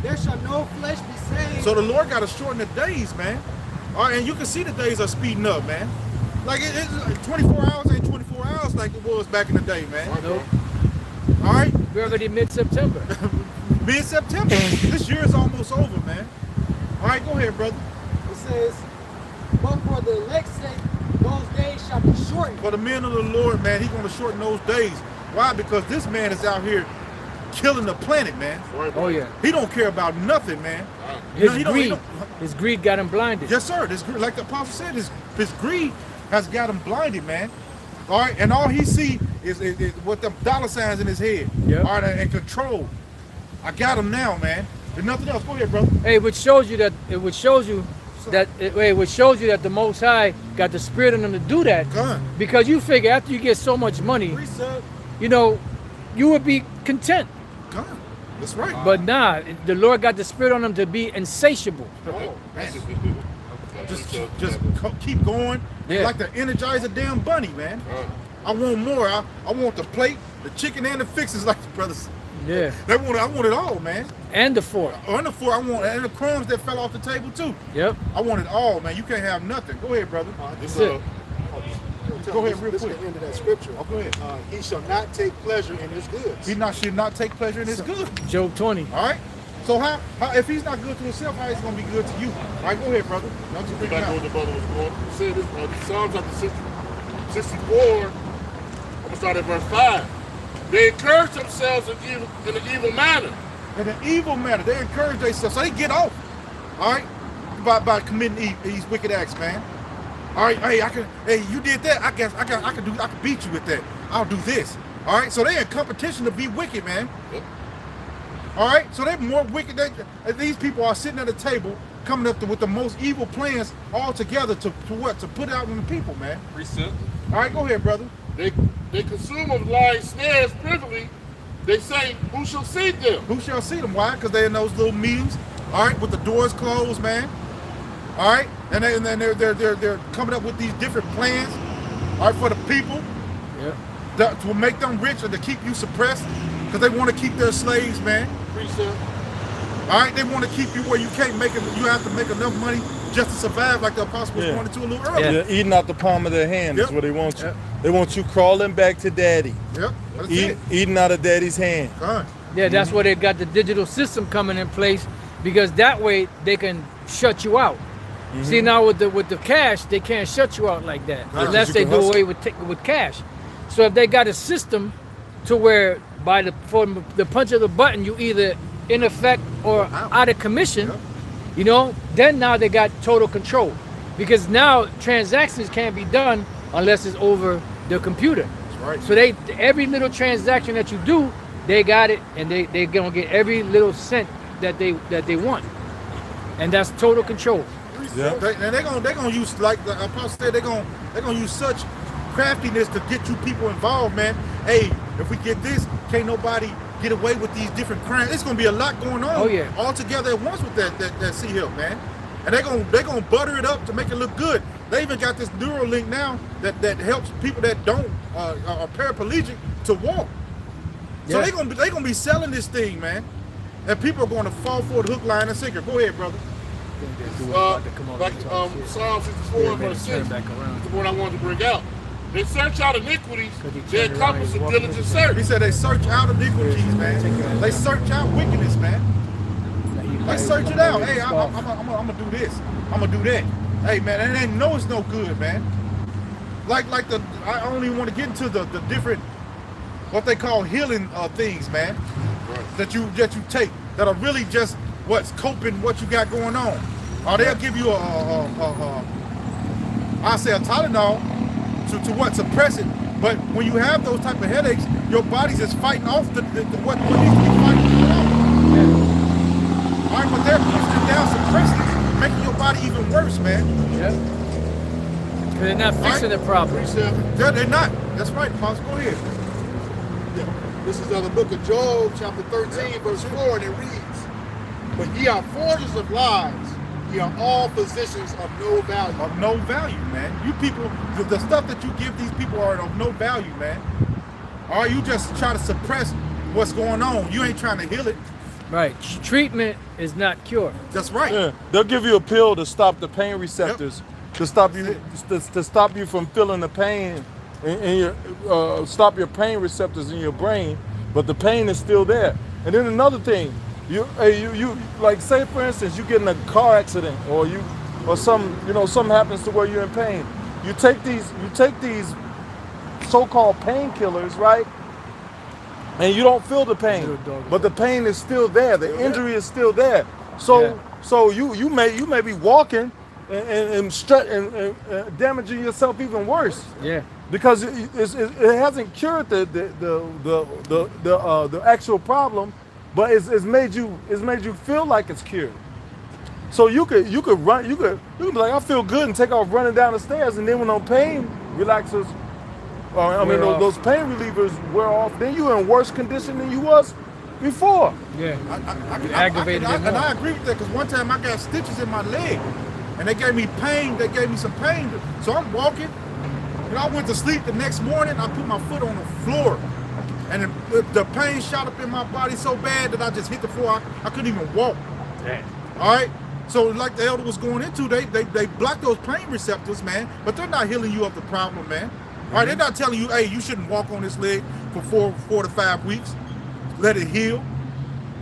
there shall no flesh be saved. So the Lord got to shorten the days, man. All right, and you can see the days are speeding up, man. Like it's like 24 hours ain't 24 hours like it was back in the day, man. Nope. All right, We're already mid-September. mid-September. This year is almost over, man. All right, go ahead, brother. It says, but for the elect's sake, those days shall be shortened. For the men of the Lord, man, he's going to shorten those days. Why? Because this man is out here killing the planet, man. Oh yeah. He don't care about nothing, man. His he greed. don't- His greed got him blinded. Yes, sir. Like the apostle said, his greed has got him blinded, man. All right, and all he see is what them dollar signs in his head. Yep. All right, and control. I got him now, man. There's nothing else. Go ahead, brother. Hey, which shows you that the Most High got the spirit in them to do that. Gun. Because you figure after you get so much money, you know, you would be content. Gun. That's right. But nah, the Lord got the spirit on them to be insatiable. Oh, man. Just keep going. Yeah. Like to energize a damn bunny, man. I want more. I want the plate, the chicken, and the fixes, like the brothers. Yeah. I want it all, man. And the fork. On the floor, I want, and the crumbs that fell off the table too. Yep. I want it all, man. You can't have nothing. Go ahead, brother. That's it. Go ahead, real This is quick. the end of that scripture. Oh, go ahead. He shall not take pleasure in his goods. He should not take pleasure in his good. Job 20. All right. So how if he's not good to himself, how is he gonna be good to you? All right, go ahead, brother. Don't you bring it Back on out. the brother was going. He said this, Psalm chapter 64. I'm gonna start at verse 5. They encourage themselves in an evil manner. In an evil manner, they encourage themselves, so they get off. All right, by committing these wicked acts, man. All right, hey, you did that. I guess I can beat you with that. I'll do this. All right, so they're in competition to be wicked, man. Yep. All right, so they're more wicked. These people are sitting at a table, coming up with the most evil plans all together to what? To put out on the people, man. Precept. All right, go ahead, brother. They consume of lying snares privily. They say, who shall see them? Who shall see them? Why? Because they're in those little meetings, all right, with the doors closed, man. All right, and then they're coming up with these different plans, all right, for the people, Yep. to make them rich or to keep you suppressed. Because they want to keep their slaves, man. Precept. All right, they want to keep you where you can't make it. You have to make enough money just to survive, like the apostle was going into a little earlier. Yeah, eating out the palm of their hand is Yep. what they want you. Yep. They want you crawling back to daddy, Yep, that's it. eating out of daddy's hand. Done. Yeah, that's where they got the digital system coming in place, because that way they can shut you out. See, now with the cash, they can't shut you out like that unless you they can do hustle. away with cash. So if they got a system to where from the punch of the button you either in effect or out of commission, Yep. you know, then now they got total control, because now transactions can't be done unless it's over the computer. That's right. So every little transaction that you do, they got it, and they gonna get every little cent that they want, and that's total control. Yeah. And they're gonna use, like the apostle said, they're gonna use such craftiness to get you people involved, man. Hey, if we get this, can't nobody get away with these different crimes. It's gonna be a lot going on. Oh, yeah. All together at once with that sea hill, man. And they're gonna butter it up to make it look good. They even got this Neuralink now that helps people that don't are paraplegic to walk. So Yeah. they're gonna be selling this thing, man. And people are gonna fall for it hook, line, and sinker. Go ahead, brother. Like Psalm 64 verse 6 is the one I wanted to bring out. They search out iniquities, they accomplish a diligent He search. said they search out iniquities, man. They search out wickedness, man. They search it out. Hey, I'm gonna do this. I'm gonna do that. Hey, man, and they know it's no good, man. I don't even want to get into the different, what they call healing things, man. That you take that are really just what's coping what you got going on. Or they'll give you I say a Tylenol to what, suppress it. But when you have those type of headaches, your body's just fighting off what needs to be fighting off. All right, but they're pushing it down, suppressing it, making your body even worse, man. Yeah. Because they're not fixing the problem. They're not. That's right, Apostle. Go ahead. This is the book of Job, chapter 13, verse 4, and it reads, "But ye are forgers of lies, ye are all physicians of no value." Of no value, man. You people, the stuff that you give these people are of no value, man. Or you just try to suppress what's going on. You ain't trying to heal it. Right. Treatment is not cure. That's right. Yeah. They'll give you a pill to stop the pain receptors, to stop you to stop you from feeling the pain in your stop your pain receptors in your brain, but the pain is still there. And then another thing, you like, say for instance you get in a car accident or something happens to where you're in pain. You take these so-called painkillers, right? And you don't feel the pain, but the pain is still there. The injury is still there. So you may be walking and damaging yourself even worse. Yeah. Because it hasn't cured the actual problem, but it's made you feel like it's cured. So you could be like, I feel good, and take off running down the stairs, and then when those pain relaxers, those pain relievers wear off, then you're in worse condition than you was before. Yeah. I Aggravated it and more. I agree with that, because one time I got stitches in my leg, and they gave me pain. They gave me some pain. So I'm walking, and I went to sleep the next morning. I put my foot on the floor, and the pain shot up in my body so bad that I just hit the floor. I couldn't even walk. Damn. All right. So like the elder was going into, they block those pain receptors, man. But they're not healing you of the problem, man. All right. They're not telling you, hey, you shouldn't walk on this leg for 4 to 5 weeks. Let it heal.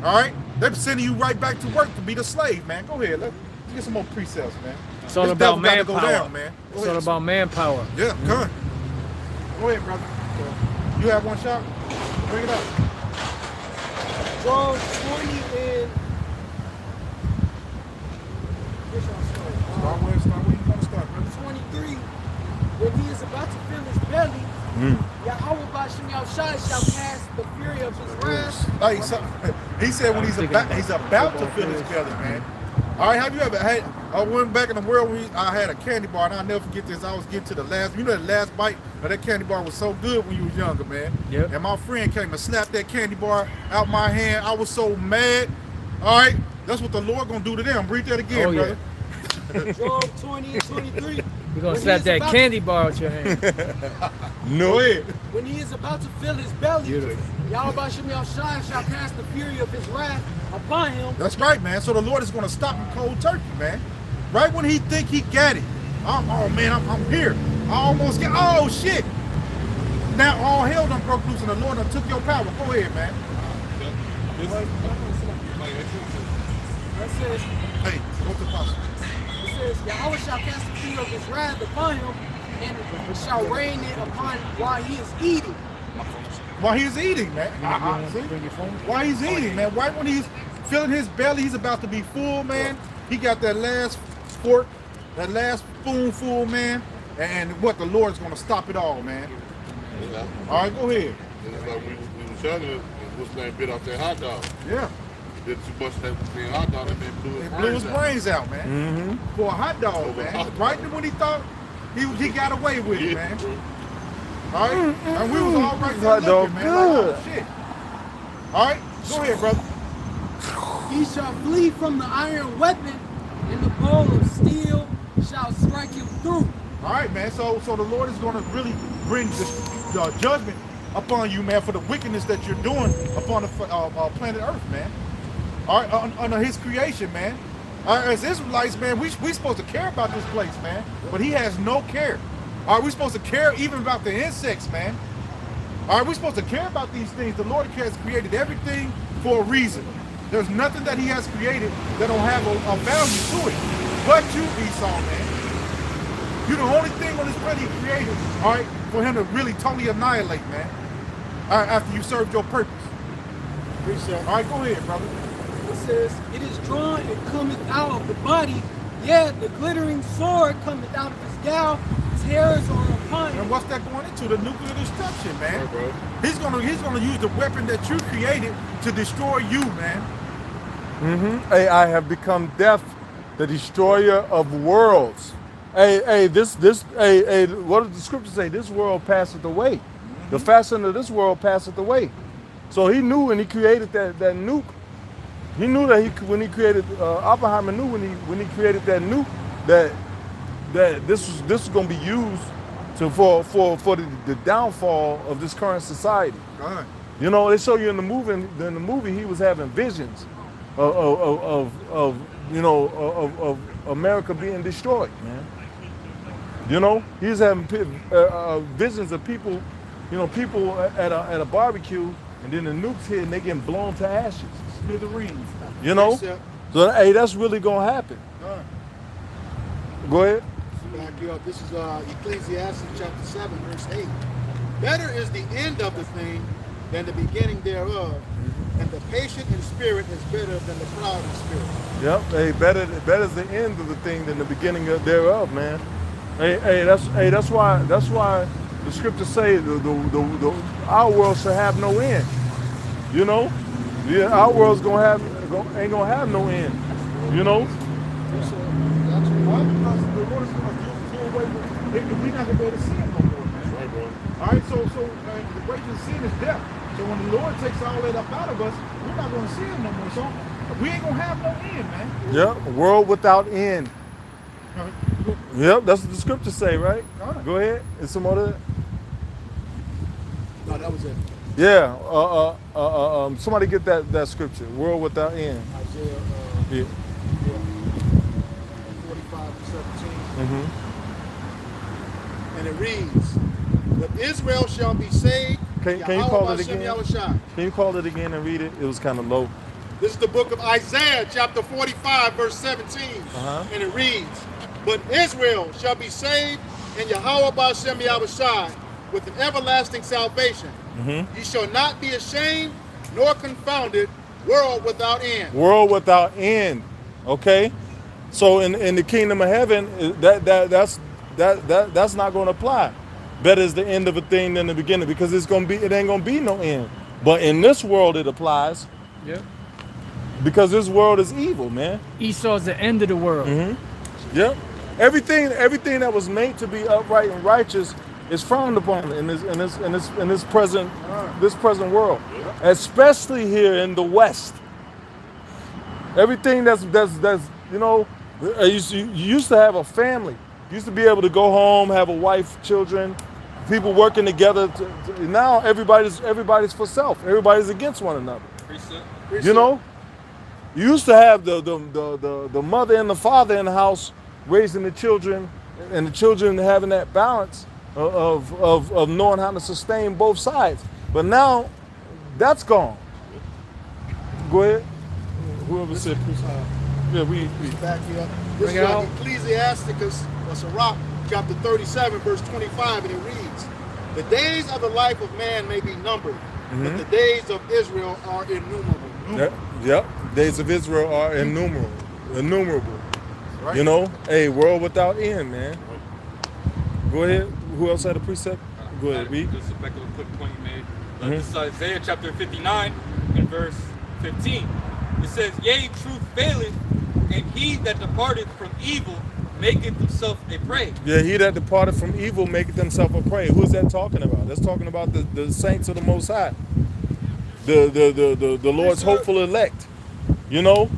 All right. They're sending you right back to work to be the slave, man. Go ahead. Let's get some more precepts, man. It's all This about devil got to go manpower. down, man. Go It's all ahead. about manpower. Yeah, come. Go ahead, brother. You have one shot? Bring it up. Job 20 and Start where you want to start, brother. 23. When he is about to fill his belly, Yahweh Bashem Yahushai shall cast the fury of his wrath. Like, so, he said when he's about to fill his belly, man. All right, have you ever had? I went back in the world when I had a candy bar, and I'll never forget this. I was getting to the last, the last bite of that candy bar was so good when you was younger, man. Yep. And my friend came and slapped that candy bar out my hand. I was so mad. All right, that's what the Lord gonna do to them. Read that again, Oh, yeah. brother. Job 20 and 23. We're gonna When slap he's that about candy bar out your hand. No. Go ahead. When he is about to fill his belly, Yahweh Shem Yahushua shall cast the fury of his wrath upon him. That's right, man. So the Lord is going to stop him cold turkey, man. Right when he think he got it. Oh man, I'm here. I almost get. Oh shit. Now all hell done broke loose and the Lord done took your power. Go ahead, man. It says, Hey, what's the possible? it says, Yahweh shall cast the fury of his wrath upon him, and shall rain it upon while he is eating. While he's eating, man. See? While he's eating, man. Right when he's filling his belly, he's about to be full, man. He got that last fork, that last spoonful, man. And what the Lord's gonna stop it all, man. Yeah. All right, go ahead. It's like we was younger, and what's name bit off that hot dog. Yeah. Did too much of that being hot dog and then blew his It blew his brains out. brains out, man. For a hot dog, Over a man. hot dog. Right when he thought he got away with it, Yeah, man. bro. All right? And we was all right there Hot dog looking, man. good. Like, oh, shit. All right? Go ahead, brother. He shall flee from the iron weapon, and the bowl of steel shall strike him through. All right, man. So the Lord is going to really bring the judgment upon you, man, for the wickedness that you're doing upon the planet Earth, man. All right, under His creation, man. As Israelites, man, we supposed to care about this place, man. But He has no care. All right, we're supposed to care even about the insects, man. All right, we're supposed to care about these things. The Lord has created everything for a reason. There's nothing that He has created that don't have a value to it. But you, Esau, man. You're the only thing on this planet He created, all right, for Him to really totally annihilate, man. All right, after you served your purpose. Appreciate All right, go ahead, brother. it. It says, it is drawn and cometh out of the body, yet the glittering sword cometh out of his gal, tears are upon And him. what's that going into? The nuclear destruction, man. Right, bro. He's gonna use the weapon that you created to destroy you, man. Hey, I have become death, the destroyer of worlds. Hey, what does the scripture say? This world passeth away. The fashion of this world passeth away. So he knew when he created that nuke. He knew that when he created Oppenheimer knew when he created that nuke that this was going to be used for the downfall of this current society. Right. You know, they show you in the movie he was having visions of America being destroyed, man. You know, he's having visions of people, people at a barbecue, and then the nukes hit and they getting blown to ashes. Smithereens. You know, Yes, sir. so hey, that's really gonna happen. Right. Go ahead. Back you up. This is Ecclesiastes chapter 7, verse 8. Better is the end of the thing than the beginning thereof, and the patient in spirit is better than the proud in spirit. Yep. Hey, better is the end of the thing than the beginning thereof, man. That's why the scriptures say our world shall have no end. You know, our world's ain't gonna have no end. You know. That's why, because the Lord is going to do away with. We're not going to be able to see Him no more, man. Right, bro. All right, so the wages of sin is death. So when the Lord takes all that up out of us, we're not going to see Him no more. So we ain't going to have no end, man. Yep. A world without end. All right. Yep. That's what the scriptures say, right? All right. Go ahead. And some other. No, that was it. Yeah. Somebody get that scripture. World without end. Isaiah Yeah. 45 and 17. Mm-hmm. And it reads, but Israel shall be saved. Can you Yahweh call it Hashem again? Yahushua. Can you call it again and read it? It was kind of low. This is the book of Isaiah, chapter 45, verse 17. Uh-huh. And it reads, but Israel shall be saved in Yahweh Hashem Yahushua with an everlasting salvation. Mm-hmm. Ye shall not be ashamed nor confounded, world without end. World without end. Okay. So in the kingdom of heaven, that's not going to apply. Better is the end of a thing than the beginning, because it ain't gonna be no end. But in this world it applies, Yep. because this world is evil, man. Esau's the end of the world. Mm-hmm. Yep. Everything that was made to be upright and righteous is frowned upon in this present world, especially here in the West. Everything that's you used to have a family. used to be able to go home, have a wife, children, people working together. Now everybody's for self. Everybody's against one another. You know, you used to have the mother and the father in the house raising the children, and the children having that balance of knowing how to sustain both sides. But now that's gone. Go ahead. Whoever said, yeah, we Back you up. This is Ecclesiasticus, or Sirach, chapter 37, verse 25, and it reads, "The days of the life of man may be numbered, but the days of Israel are innumerable." Yep. Days of Israel are innumerable. Right. You know, a world without end, man. Go ahead. Who else had a precept? Go ahead, read. Just a quick point you made. This is Isaiah chapter 59 and verse 15. It says, "Yea, truth faileth, and he that departeth from evil maketh himself a prey." Yeah, he that departed from evil maketh himself a prey. Who is that talking about? That's talking about the saints of the Most High. The Lord's hopeful elect. You know?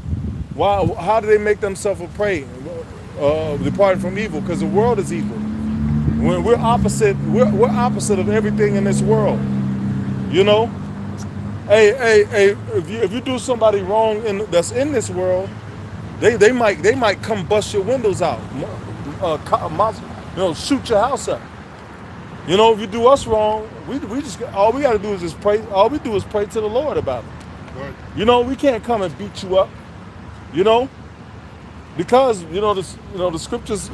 Why? How do they make themselves a prey? Departed from evil, because the world is evil. When we're opposite of everything in this world. You know? Hey, if you do somebody wrong that's in this world, they might come bust your windows out, shoot your house up. You know, if you do us wrong, we just all we got to do is just pray. All we do is pray to the Lord about it. Right. You know, we can't come and beat you up. You know, because the scriptures.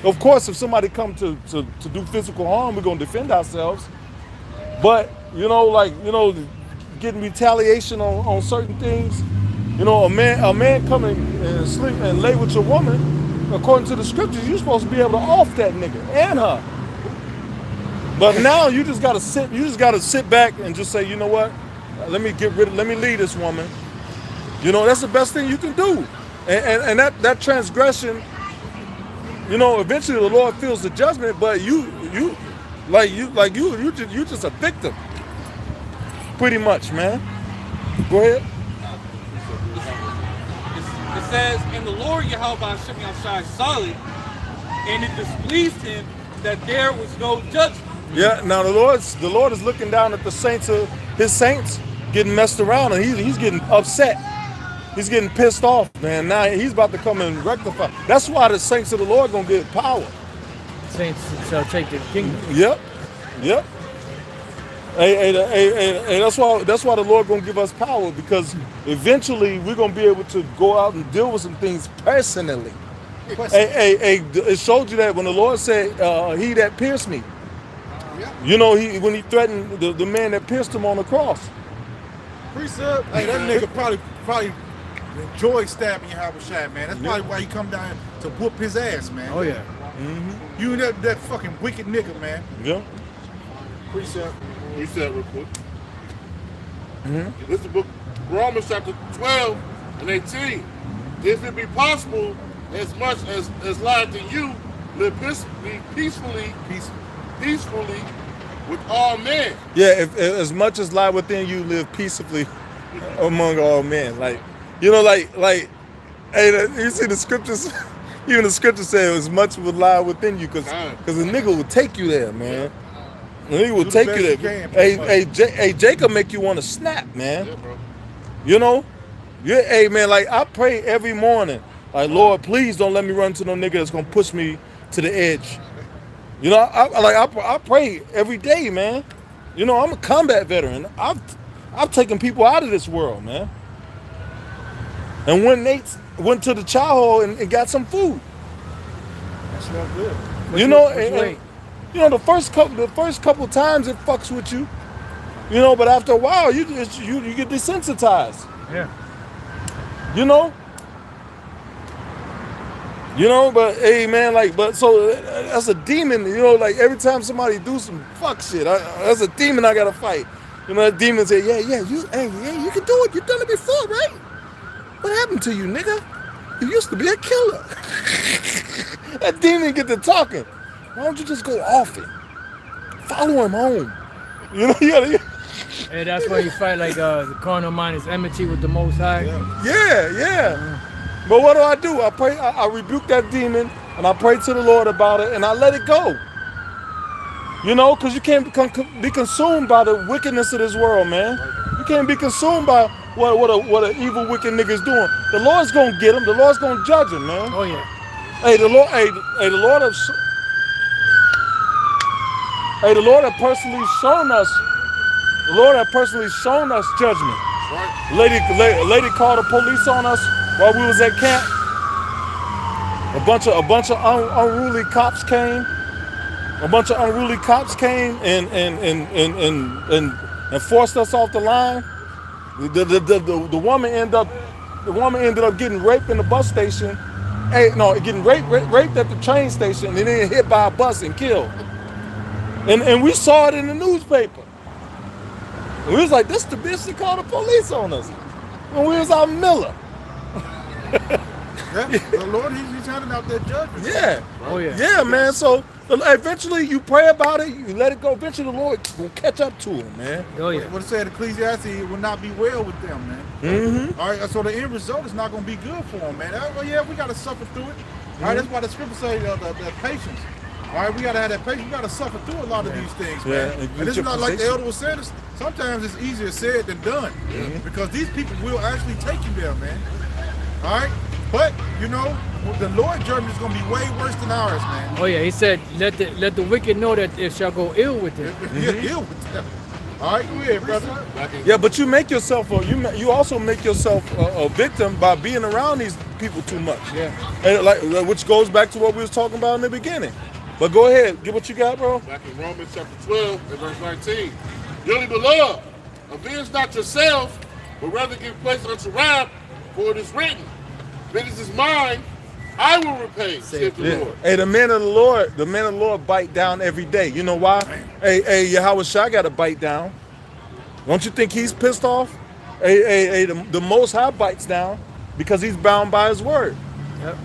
Of course, if somebody come to do physical harm, we're gonna defend ourselves. But getting retaliation on certain things. You know, a man coming and sleep and lay with your woman, according to the scriptures, you're supposed to be able to off that nigga and her. But now you just gotta sit back and just say, you know what? Let me leave this woman. You know, that's the best thing you can do. And that transgression, you know, eventually the Lord feels the judgment, but you just a victim. Pretty much, man. Go ahead. It says, "And the Lord Yahweh Shem Yahshai saw it, and it displeased him that there was no judgment." Yeah. Now the Lord is looking down at his saints getting messed around, and he's getting upset. He's getting pissed off, man. Now he's about to come and rectify. That's why the saints of the Lord gonna get power. Saints shall take the kingdom. Yep. Hey, that's why the Lord gonna give us power, because eventually we're gonna be able to go out and deal with some things personally. Hey, it showed you that when the Lord said, "He that pierced me," you know, when he threatened the man that pierced him on the cross. Precept. Hey, that nigga probably enjoy stabbing Yahushua, man. That's probably why he come down to whoop his ass, man. Oh yeah. You that fucking wicked nigga, man. Yeah. Precept real quick. This is the book, Romans chapter 12 and 18. "If it be possible, as much as lieth in you, live peacefully with all men." Yeah, if as much as lie within you, live peaceably among all men. Like, hey, you see the scriptures. Even the scriptures say as much would lie within you, because a nigga will take you there, man. A nigga will take you there. Hey, Jacob make you want to snap, man. Yeah, bro. You know? Yeah, hey, man, like I pray every morning, like, Lord, please don't let me run to no nigga that's gonna push me to the edge. You know, I pray every day, man. You know, I'm a combat veteran. I've taken people out of this world, man. And when they went to the chow hall and got some food, That's not good. you know, and the first couple times it fucks with you, you know, but after a while you get desensitized. Yeah. You know, but hey, man, so that's a demon. You know, like every time somebody do some fuck shit, that's a demon I gotta fight. You know, that demon say, yeah, you can do it. You've done it before, right? What happened to you, nigga? You used to be a killer. That demon get to talking. Why don't you just go off it? Follow him home. You know, you gotta. And that's why you fight like the carnal mind is enmity with the Most High. Yeah. But what do? I pray. I rebuke that demon. and I pray to the Lord about it, and I let it go. You know, because you can't be consumed by the wickedness of this world, man. You can't be consumed by what an evil, wicked nigga's doing. The Lord's gonna get him. The Lord's gonna judge him, man. Oh yeah. Hey, the Lord have personally shown us. The Lord have personally shown us judgment. Right. Lady called the police on us while we was at camp. A bunch of unruly cops came. And forced us off the line. The woman ended up getting raped in the bus station. Hey, no, getting raped at the train station and then hit by a bus and killed. And we saw it in the newspaper. And we was like, this the bitch that called the police on us when we was out in Miller. Yeah, the Lord, he's handing out that judgment. Yeah. Oh yeah. Yeah, man. So eventually you pray about it, you let it go. Eventually the Lord will catch up to him, man. Oh yeah. What it said, Ecclesiastes, it will not be well with them, man. Mm-hmm. All right, so the end result is not going to be good for them, man. Well, yeah, we got to suffer through it. All right, that's why the scripture says the patience. All right, we got to have that patience. We got to suffer through a lot of these things, man. Yeah, And it's not like the elder was saying. Sometimes it's easier said than done, because these people will actually take you there, man. All right, but you know, the Lord's judgment is going to be way worse than ours, man. Oh yeah. He said, let the wicked know that it shall go ill with them. You're ill with them. All right, go ahead, brother. Yeah, but you make yourself you also make yourself a victim by being around these people too much. Yeah. And which goes back to what we was talking about in the beginning. But go ahead, get what you got, bro. Back in Romans chapter 12 and verse 19. Dearly beloved, avenge not yourselves, but rather give place unto wrath, for it is written, vengeance is mine, I will repay, saith the Lord. Hey, the men of the Lord bite down every day. You know why? Hey, Yahweh Shai got to bite down. Don't you think he's pissed off? Hey, the Most High bites down because he's bound by his word. Yep.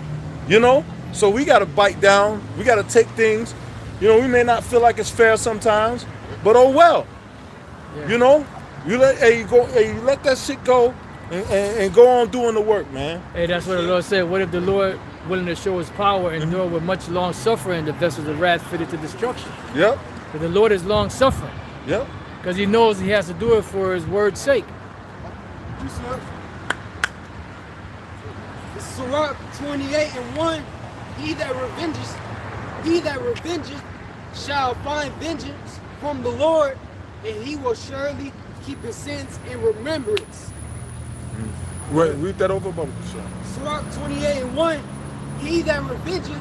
You know? So we got to bite down. We got to take things. You know, we may not feel like it's fair sometimes, but oh well. Yeah. You know? You let that shit go and go on doing the work, man. Hey, that's what the Lord said. What if the Lord, willing to show his power, endure with much long suffering the vessels of wrath fitted to destruction? Yep. But the Lord is long suffering, Yep. because he knows he has to do it for his word's sake. Sirach 28:1. He that revengeth shall find vengeance from the Lord, and he will surely keep his sins in remembrance. Read that over, Bubba. Sirach 28:1. He that revengeth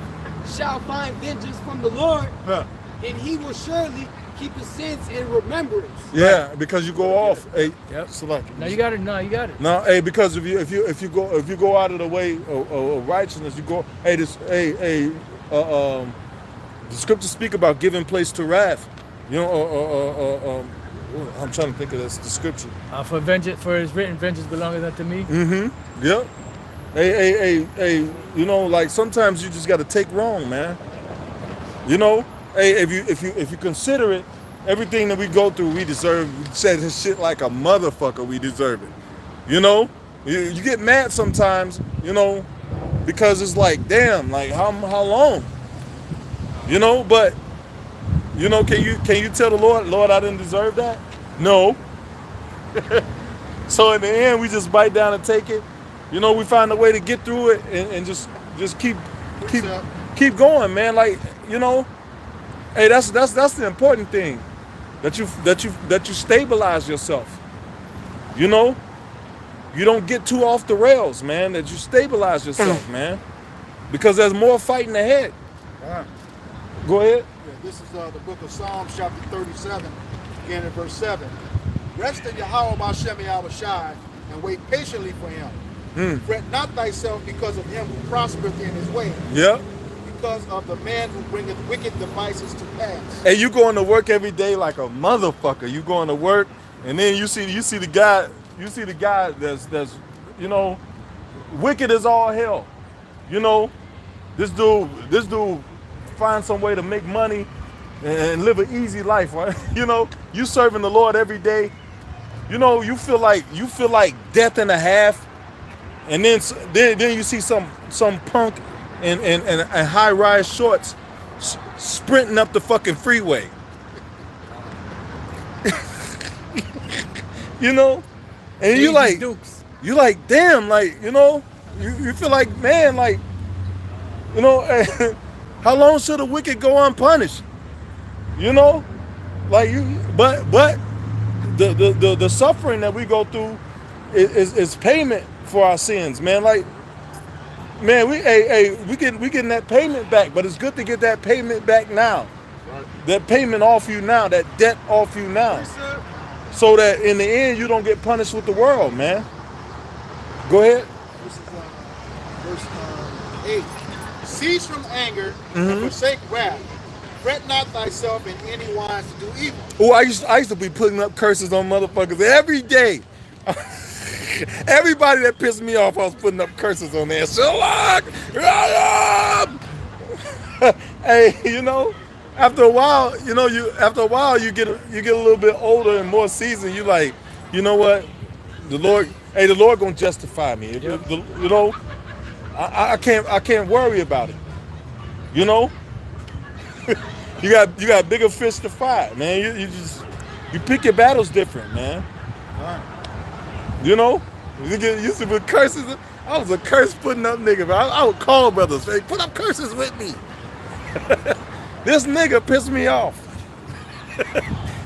shall find vengeance from the Lord, and he will surely keep his sins in remembrance. Yeah, because you go off. Hey, Yep. select. Now you got it. No, you got it. No, hey, because if you go out of the way of righteousness, you go. Hey, the scriptures speak about giving place to wrath. You know, I'm trying to think of this. The scripture. For vengeance, for his written vengeance belongeth unto me. Mm-hmm. Yep. Hey. You know, like sometimes you just got to take wrong, man. You know. Hey, if you consider it, everything that we go through, we deserve. We said this shit like a motherfucker. We deserve it. You know. You get mad sometimes. You know, because it's like, damn, like how long? You know, but you know, can you tell the Lord, I didn't deserve that? No. So in the end, we just bite down and take it. You know, we find a way to get through it and just keep going, man. Like, you know, hey, that's the important thing, that you stabilize yourself. You know, you don't get too off the rails, man. That you stabilize yourself, man, because there's more fighting ahead. Go ahead. Yeah, this is the book of Psalms, chapter 37, beginning at verse 7. Rest in Yahweh B'Shem Yahweh Shai, and wait patiently for him. Fret not thyself because of him who prospereth in his way, Yeah. because of the man who bringeth wicked devices to pass. Hey, you going to work every day like a motherfucker. You going to work, and then you see the guy that's you know, wicked as all hell. You know, this dude finds some way to make money and live an easy life, right? You know, you serving the Lord every day. You know, you feel like death and a half, and then you see some punk and high-rise shorts sprinting up the fucking freeway. You know? And you like, Dukes. you like, damn, like, you know, you feel like, man, like, you know, how long should the wicked go unpunished? You know? Like but the suffering that we go through is payment for our sins, man. Like, man, we getting that payment back, but it's good to get that payment back now. Right. That payment off you now, that debt off you now. So that in the end you don't get punished with the world, man. Go ahead. This is verse 8. Cease from anger and forsake wrath. Fret not thyself in any wise to do evil. Oh, I used to be putting up curses on motherfuckers every day. Everybody that pissed me off, I was putting up curses on there. Hey, you know, after a while, you get a little bit older and more seasoned. You like, you know what? The Lord gonna justify me. Yep. You know, I can't worry about it. You know, you got bigger fish to fry, man. You pick your battles different, man. You know, you used to put curses. I was a curse putting up nigga, but I would call brothers, hey, put up curses with me. This nigga pissed me off.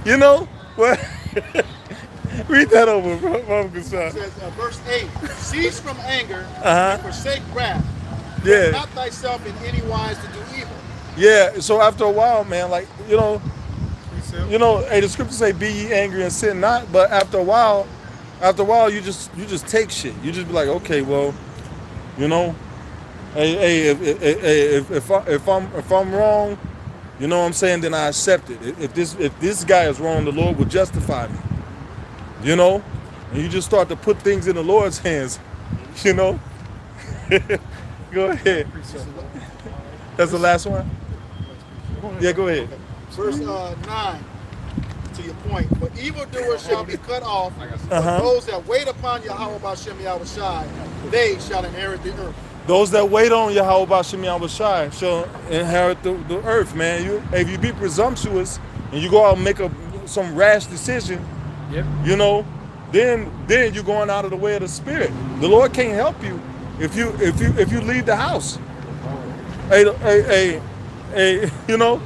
You know? Well, read that over, bro. It says, verse 8, cease from anger Uh-huh. and forsake wrath. Yeah. Fret not thyself in any wise to do evil. Yeah, so after a while, man, like, you know, hey, the scriptures say be ye angry and sin not, but after a while you just take shit. You just be like, okay, well, you know, hey, if I'm wrong, you know what I'm saying, then I accept it. If this guy is wrong, the Lord will justify me. You know? And you just start to put things in the Lord's hands. You know? Go ahead. That's the last one? Yeah, go ahead. Verse 9, to your point. For evildoers shall be cut off, but Uh-huh. those that wait upon Yahweh Bashem Yahushai, they shall inherit the earth. Those that wait on Yahweh Bashem Yahushai shall inherit the earth, man. If you be presumptuous and you go out and make some rash decision, Yep. you know, then you're going out of the way of the Spirit. The Lord can't help you if you leave the house. Hey, you know,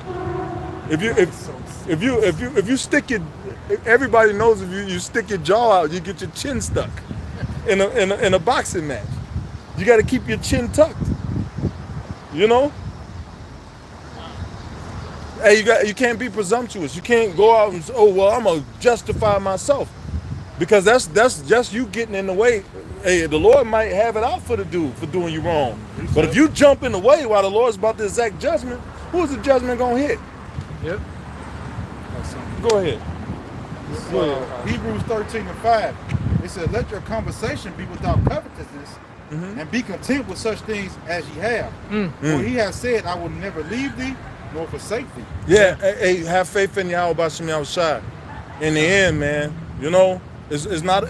if you stick your, everybody knows if you stick your jaw out, you get your chin stuck in a boxing match. You got to keep your chin tucked. You know. Hey, you can't be presumptuous. You can't go out and say, oh well, I'm gonna justify myself, because that's just you getting in the way. Hey, the Lord might have it out for the dude for doing you wrong. But if you jump in the way while the Lord's about to exact judgment, who's the judgment gonna hit? Yep. Go ahead. Hebrews 13:5. It says, let your conversation be without covetousness, and be content with such things as ye have. For he has said, I will never leave thee nor forsake thee. Yeah, hey, have faith in Yahweh Bashem Yahushai. In the end, man, you know, it's not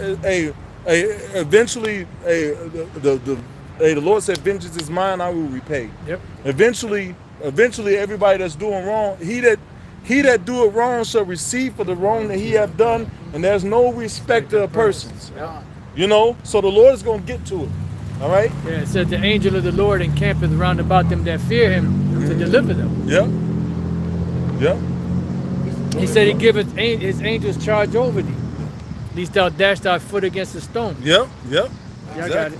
eventually the Lord said, vengeance is mine, I will repay. Yep. Eventually everybody that's doing wrong, he that do it wrong shall receive for the wrong that he have done, and there's no respecter of persons. Yep. You know, so the Lord is gonna get to it. All right? Yeah, it says the angel of the Lord encampeth round about them that fear him to deliver them. Yep. Yep. He said he giveth his angels charge over thee, lest thou dash thy foot against a stone. Yep. Yep. Y'all got it.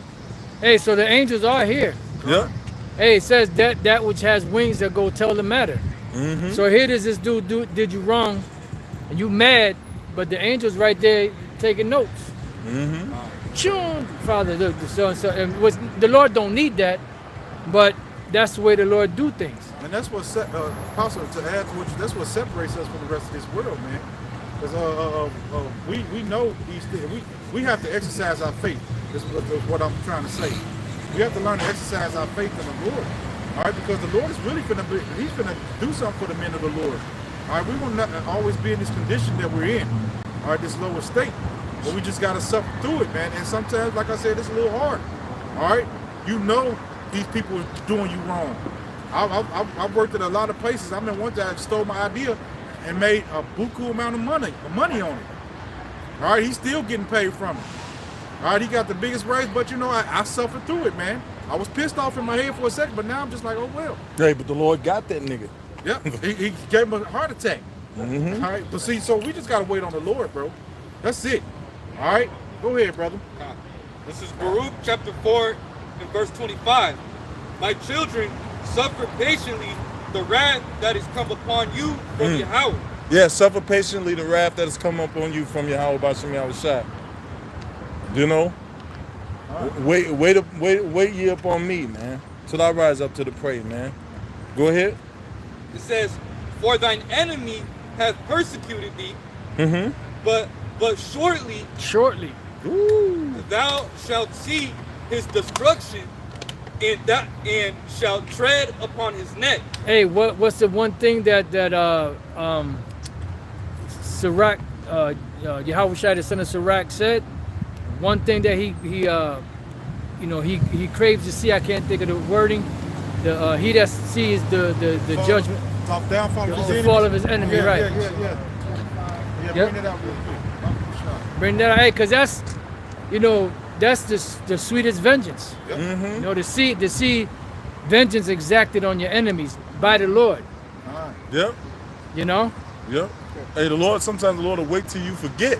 Hey, so the angels are here. Yep. Hey, it says that which has wings that go tell the matter. So here does this dude did you wrong, and you mad, but the angels right there taking notes. Chun, Father, look, so and so, and the Lord don't need that, but that's the way the Lord do things. And that's what, Apostle, to add to what that's what separates us from the rest of this world, man. Because we know these things. We have to exercise our faith. Is what I'm trying to say. We have to learn to exercise our faith in the Lord. All right, because the Lord is really he's finna do something for the men of the Lord. All right, we will not always be in this condition that we're in. All right, this lower state. But we just gotta suffer through it, man. And sometimes, like I said, it's a little hard. All right, you know these people are doing you wrong. I've worked at a lot of places. I mean, one time I stole my idea and made a buku amount of money on it. All right, he's still getting paid from it. All right, he got the biggest raise, but you know, I suffered through it, man. I was pissed off in my head for a second, but now I'm just like, oh well. Hey, but the Lord got that nigga. Yep, he gave him a heart attack. Mm-hmm. All right, but see, so we just gotta wait on the Lord, bro. That's it. All right, go ahead, brother. This is Baruch chapter 4 and verse 25. My children, suffer patiently the wrath that is come upon you from Yahweh. Yeah, suffer patiently the wrath that has come upon you from Yahweh Bashem Yahushua. You know? Wait ye upon me, man. Till I rise up to the prey, man. Go ahead. It says, for thine enemy hath persecuted thee, but shortly thou shalt see his destruction, and shall tread upon his neck. Hey, what's the one thing that Sirach, Yahushua, the son of Sirach, said? One thing that he craves to see. I can't think of the wording. He that sees the judgment, Downfall of his the enemy. fall of his enemy, right? Yeah, Yep. bring it out real quick. Bring that out, hey, because that's, that's the sweetest vengeance. Yep. You know, to see vengeance exacted on your enemies by the Lord. All right. Yep. You know? Yep. Hey, sometimes the Lord will wait till you forget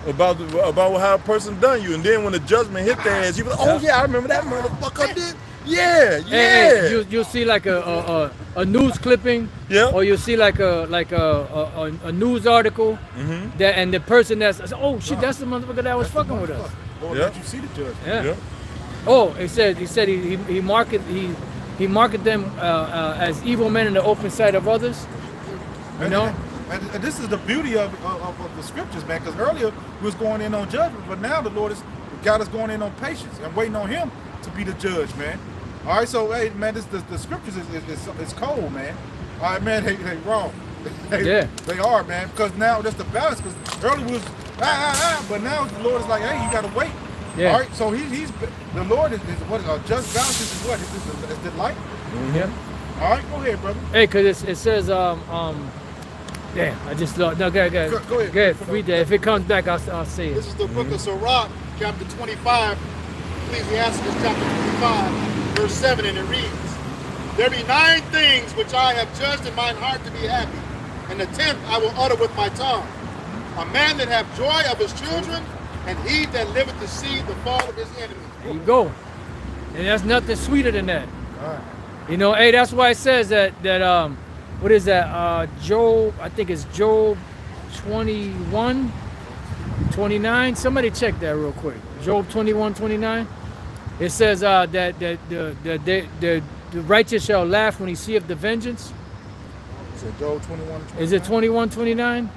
about how a person done you, and then when the judgment hit their ass, you be like, oh yeah, I remember that motherfucker did. Yeah, yeah. Hey, you'll see like a news clipping, Yeah. or you'll see like a news article, that, and the person that's, oh shit, that's the motherfucker that was fucking with us. Lord, Yeah. let you see the judgment. Yeah. Yeah. Oh, he said he marketed them as evil men in the open sight of others. You know. And this is the beauty of the scriptures, man, because earlier we was going in on judgment, but now the Lord has got us going in on patience and waiting on him to be the judge, man. All right, so, hey, man, the scriptures is cold, man. All right, man, they wrong. They are, man, because now that's the balance, because earlier we was, but now the Lord is like, hey, you got to wait. Yeah. All right, so he's the Lord is what, just balance is what? Is the light? Yeah. All right, go ahead, brother. Hey, cause it says damn, I just thought, no, go ahead. Go ahead. Read that. If it comes back, I'll say This it. is the book of Sirach, chapter 25, Ecclesiastes chapter 25, verse 7, and it reads, there be 9 things which I have judged in mine heart to be happy, and the 10th I will utter with my tongue. A man that have joy of his children, and he that liveth to see the fall of his enemies. There you go. And that's nothing sweeter than that. All right. You know, hey, that's why it says that what is that? Job, I think it's Job 21, 29. Somebody check that real quick. Job 21, 29. It says that the righteous shall laugh when he seeth the vengeance. So Job 21. Is it 21, 29?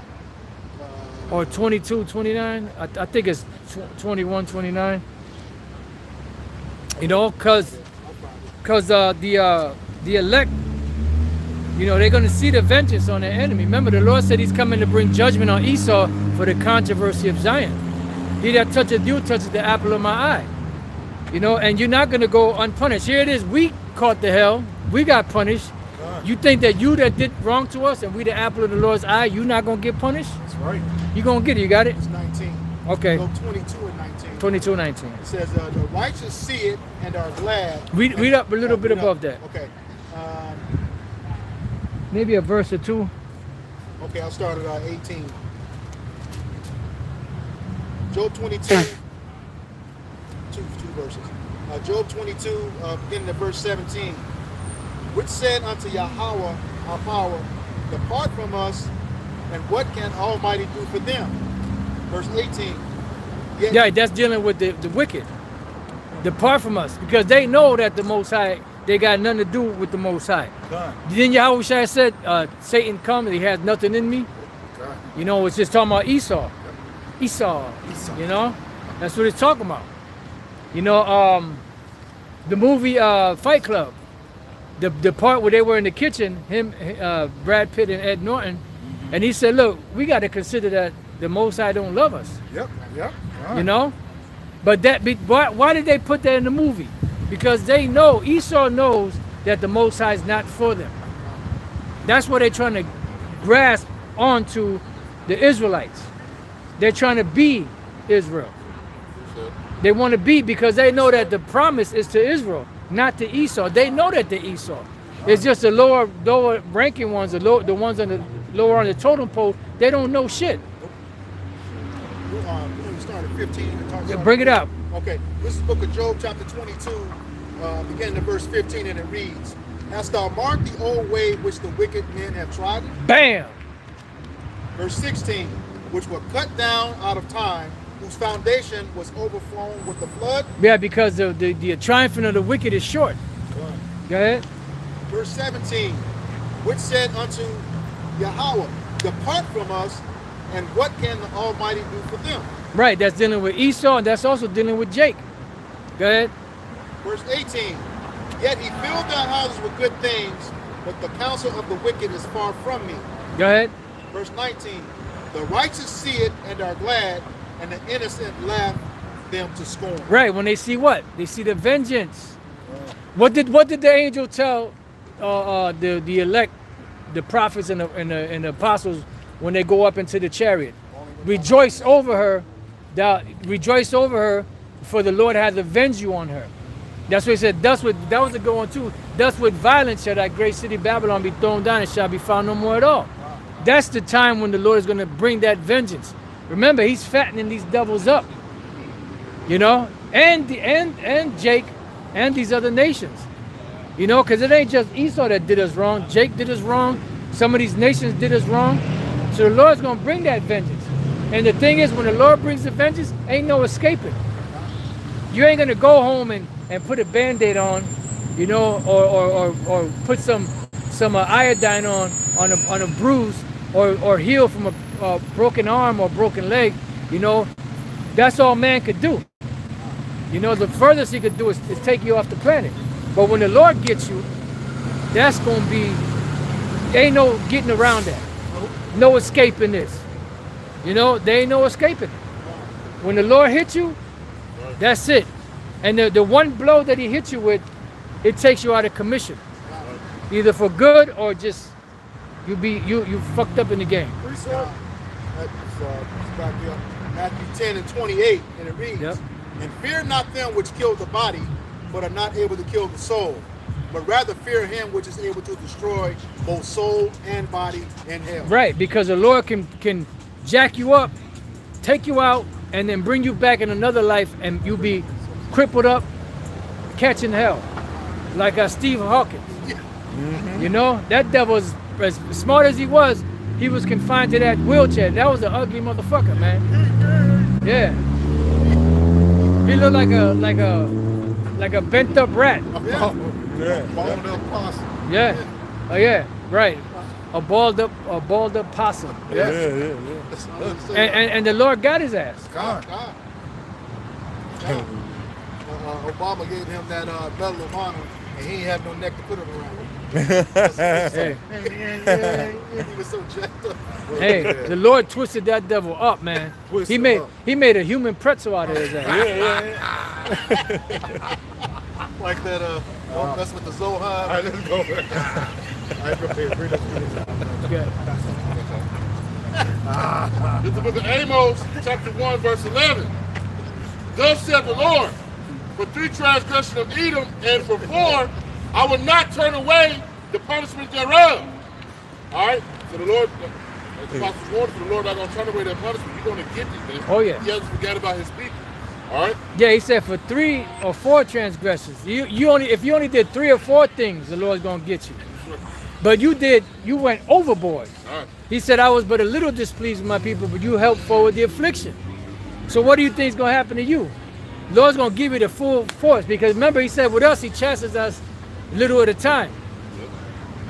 Or 22, 29? I think it's 21, 29. You know, cause the elect, they're going to see the vengeance on their enemy. Remember, the Lord said he's coming to bring judgment on Esau for the controversy of Zion. He that toucheth you touches the apple of my eye. And you're not going to go unpunished. Here it is. We caught the hell. We got punished. You think that you that did wrong to us and we the apple of the Lord's eye, you not going to get punished? That's right. You going to get it. You got it? It's 19. Okay. Go 22 and 19. 22, 19. It says, the righteous see it and are glad. Read up a little bit above that. Okay. Maybe a verse or two. Okay, I'll start at 18. Job 22, two verses. Job 22, beginning at verse 17. Which said unto Yahweh, our power, depart from us, and what can Almighty do for them? Verse 18. Yet, Yeah, that's dealing with the wicked. Depart from us, because they know that the Most High, they got nothing to do with the Most High. Done. Then Yahweh said, Satan come and he has nothing in me. Done. It's just talking about Esau. Esau. That's what it's talking about. The movie Fight Club, the part where they were in the kitchen, Brad Pitt and Ed Norton, and he said, look, we got to consider that the Most High don't love us. Yep. But why did they put that in the movie? because they know, Esau knows that the Most High is not for them. That's what they're trying to grasp onto the Israelites. They're trying to be Israel. They want to be, because they know that the promise is to Israel, not to Esau. They know that they're Esau. It's just the lower ranking ones, the ones on the lower on the totem pole. They don't know shit. We start at 15. Bring it up. Okay, this is the book of Job, chapter 22, beginning at verse 15, and it reads, "Hast thou marked the old way which the wicked men have trodden?" Bam. Verse 16, "which were cut down out of time, whose foundation was overflown with the flood." Yeah, because the triumphing of the wicked is short. Go ahead. Verse 17, "which said unto Yahweh, Depart from us, and what can the Almighty do for them?" Right, that's dealing with Esau, and that's also dealing with Jake. Go ahead. Verse 18, "Yet he filled their houses with good things, but the counsel of the wicked is far from me." Go ahead. Verse 19, "The righteous see it and are glad, and the innocent laugh them to scorn." Right, when they see what? They see the vengeance. What did the angel tell the elect, the prophets and the apostles, when they go up into the chariot? Rejoice over her, for the Lord has avenged you on her. That's what he said. That was the going too. Thus with violence shall that great city Babylon be thrown down, and shall be found no more at all. That's the time when the Lord is going to bring that vengeance. Remember, he's fattening these devils up, you know, and Jake and these other nations, you know, because it ain't just Esau that did us wrong. Jake did us wrong. Some of these nations did us wrong. So the Lord's going to bring that vengeance. And the thing is, when the Lord brings the vengeance, ain't no escaping. You ain't going to go home and put a Band-Aid on, you know, or put some iodine on a bruise, or heal from a broken arm or broken leg. You know, that's all man could do. You know, the furthest he could do is take you off the planet. But when the Lord gets you, that's going to be, ain't no getting around that. No escaping this. You know, there ain't no escaping. When the Lord hits you, that's it. And the one blow that he hits you with, it takes you out of commission. Either for good or just you fucked up in the game. Matthew 10 and 28, and it reads, Yep. "And fear not them which kill the body, but are not able to kill the soul, but rather fear him which is able to destroy both soul and body in hell." Right, because the Lord can jack you up, take you out, and then bring you back in another life, and you be crippled up, catching hell, like Steve Hawkins. You know, that devil was as smart as he was confined to that wheelchair. That was an ugly motherfucker, man. Yeah, he looked like a bent up rat. Balled up possum. Yeah, oh yeah, right. A balled up possum. Yeah. And the Lord got his ass. God. Obama gave him that Medal of Honor, and he ain't have no neck to put it around. Hey. He was so jacked up. Hey, the Lord twisted that devil up, man. He made a human pretzel out of his ass. Like that, that's with the Zohan. All right, let's go. I prepared. Bring us through this. Okay. It's the book of Amos, chapter 1, verse 11. Thus saith the Lord, for 3 transgressions of Edom, and for 4, I will not turn away the punishment thereof. All right? So the Lord, as the apostles warned, for the Lord not going to turn away that punishment. He's going to get these things. Oh, yeah. He hasn't forgot about his people. All right? Yeah, he said for 3 or 4 transgressions. If you only did 3 or 4 things, the Lord's gonna get you. But you went overboard. All right. He said, I was but a little displeased with my people, but you helped forward the affliction. So what do you think is gonna happen to you? The Lord's gonna give you the full force, because remember he said with us, he chastises us little at a time.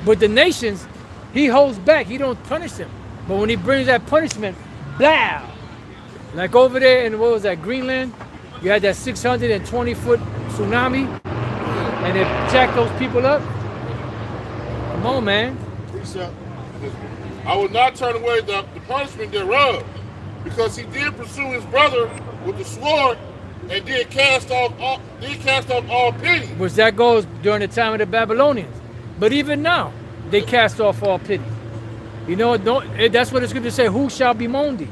But the nations, he holds back, he don't punish them. But when he brings that punishment, blah! Like over there in, what was that, Greenland? You had that 620-foot tsunami, and it jacked those people up. Come on, man. Precept. I will not turn away the punishment thereof, because he did pursue his brother with the sword, and did cast off all pity. Which that goes during the time of the Babylonians. But even now, they cast off all pity. You know, that's what the scripture say, who shall bemoan thee?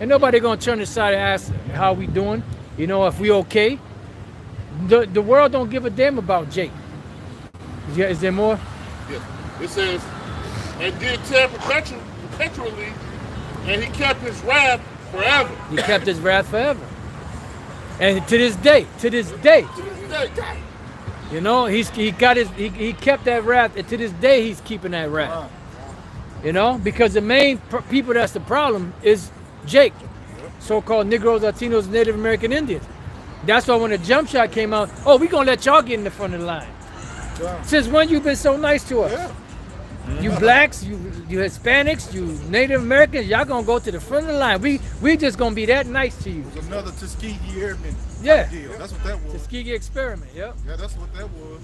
And nobody gonna turn aside and ask how we doing, you know, if we okay. The world don't give a damn about Jake. Is there more? Yes. It says, and did tear perpetually, and he kept his wrath forever. He kept his wrath forever. And to this day, you know, he kept that wrath, and to this day he's keeping that wrath. You know, because the main people that's the problem is Jake, so-called Negroes, Latinos, Native American Indians. That's why when the jump shot came out, oh, we gonna let y'all get in the front of the line. Since when you been so nice to us? Yeah. You blacks, you Hispanics, you Native Americans, y'all gonna go to the front of the line. We just gonna be that nice to you. It was another Tuskegee Airmen deal. That's what that was. Tuskegee experiment, yep. Yeah, that's what that was.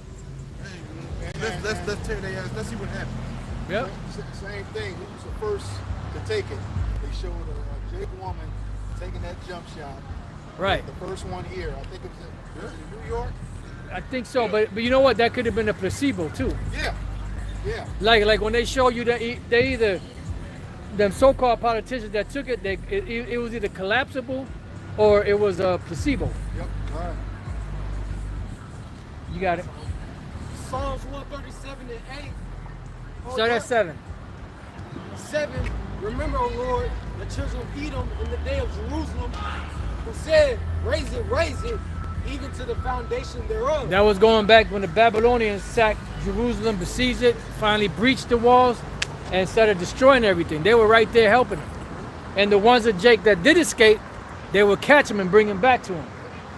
Hey, let's tear their ass. Let's see what happens. Yep. Same thing. Who was the first to take it? They showed a Jake woman taking that jump shot. Right. The first one here. I think it was in New York. I think so, but you know what? That could have been a placebo too. Yeah. Yeah. Like when they show you that they either them so-called politicians that took it, it was either collapsible or it was a placebo. Yep. All right. You got it. Psalms 137 and 8. Start at 7. 7. Remember, O Lord, the children of Edom in the day of Jerusalem, who said, raise it, even to the foundation thereof. That was going back when the Babylonians sacked Jerusalem, besieged it, finally breached the walls, and started destroying everything. They were right there helping them. And the ones of Jake that did escape, they would catch them and bring them back to him.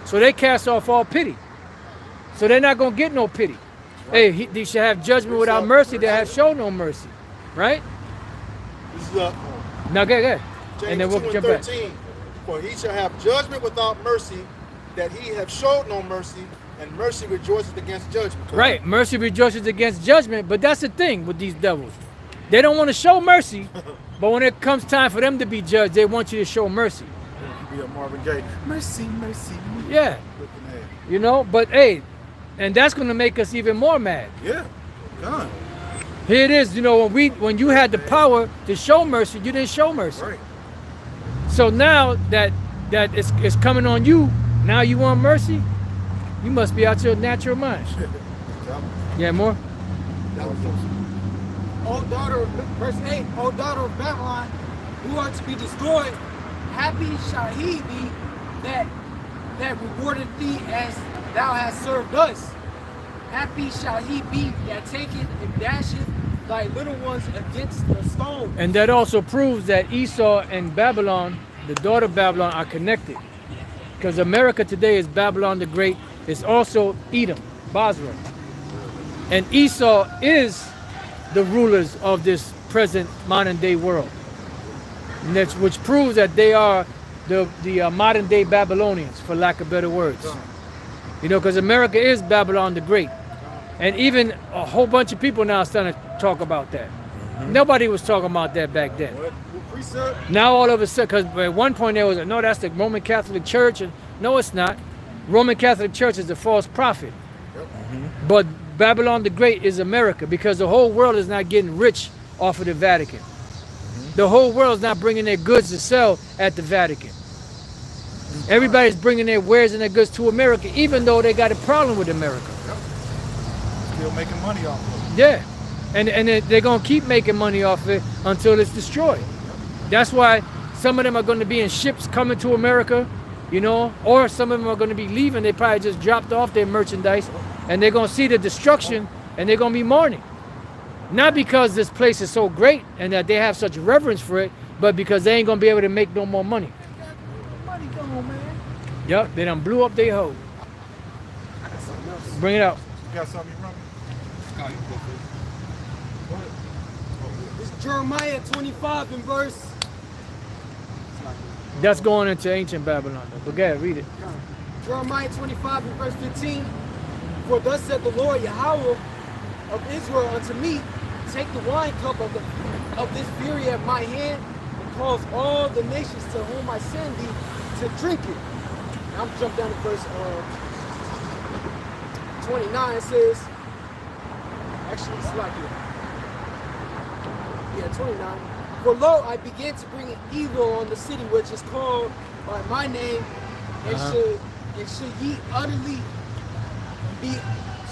So they cast off all pity. So they're not going to get no pity. Right. Hey, they should have judgment without mercy. They have shown no mercy. Right? This is up. Now, go ahead. James And then we'll 2 and jump back. 13. For he shall have judgment without mercy, that he have showed no mercy, and mercy rejoices against judgment. Right. Mercy rejoices against judgment, but that's the thing with these devils. They don't want to show mercy, but when it comes time for them to be judged, they want you to show mercy. Be a Marvin Gaye. Mercy, mercy. Yeah. You know, but hey, and that's going to make us even more mad. Yeah. God. Here it is, you know, when you had the power to show mercy, you didn't show mercy. Right. So now that it's coming on you, now you want mercy? You must be out your natural mind. Yeah, more? O daughter of, verse 8, O daughter of Babylon, who are to be destroyed, happy shall he be that rewarded thee as thou hast served us. Happy shall he be that taketh and dasheth thy little ones against the stone. And that also proves that Esau and Babylon, the daughter of Babylon, are connected. Because America today is Babylon the Great. It's also Edom, Basra. And Esau is the rulers of this present modern day world. And that's, which proves that they are the modern day Babylonians, for lack of better words. You know, because America is Babylon the Great. And even a whole bunch of people now are starting to talk about that. Nobody was talking about that back then. Now all of a sudden, because at one point there was, no, that's the Roman Catholic Church. And no, it's not. Roman Catholic Church is a false prophet. But Babylon the Great is America, because the whole world is not getting rich off of the Vatican. The whole world is not bringing their goods to sell at the Vatican. Everybody's bringing their wares and their goods to America, even though they got a problem with America. Still making money off of it. Yeah, and they're going to keep making money off of it until it's destroyed. That's why some of them are going to be in ships coming to America, you know, or some of them are going to be leaving. They probably just dropped off their merchandise, and they're going to see the destruction, and they're going to be mourning. Not because this place is so great and that they have such reverence for it, but because they ain't going to be able to make no more money. Money gone, man. Yup, they done blew up their hoe. Bring it out. You got something you running? It's Jeremiah 25 and verse. That's going into ancient Babylon. But go ahead, read it. Jeremiah 25 and verse 15. For thus said the Lord Yahweh of Israel unto me, take the wine cup of this fury at my hand, and cause all the nations to whom I send thee to drink it. I'm jump down to verse 29. It says, actually, it's like yeah, 29. For lo, I began to bring evil on the city which is called by my name, and should ye utterly be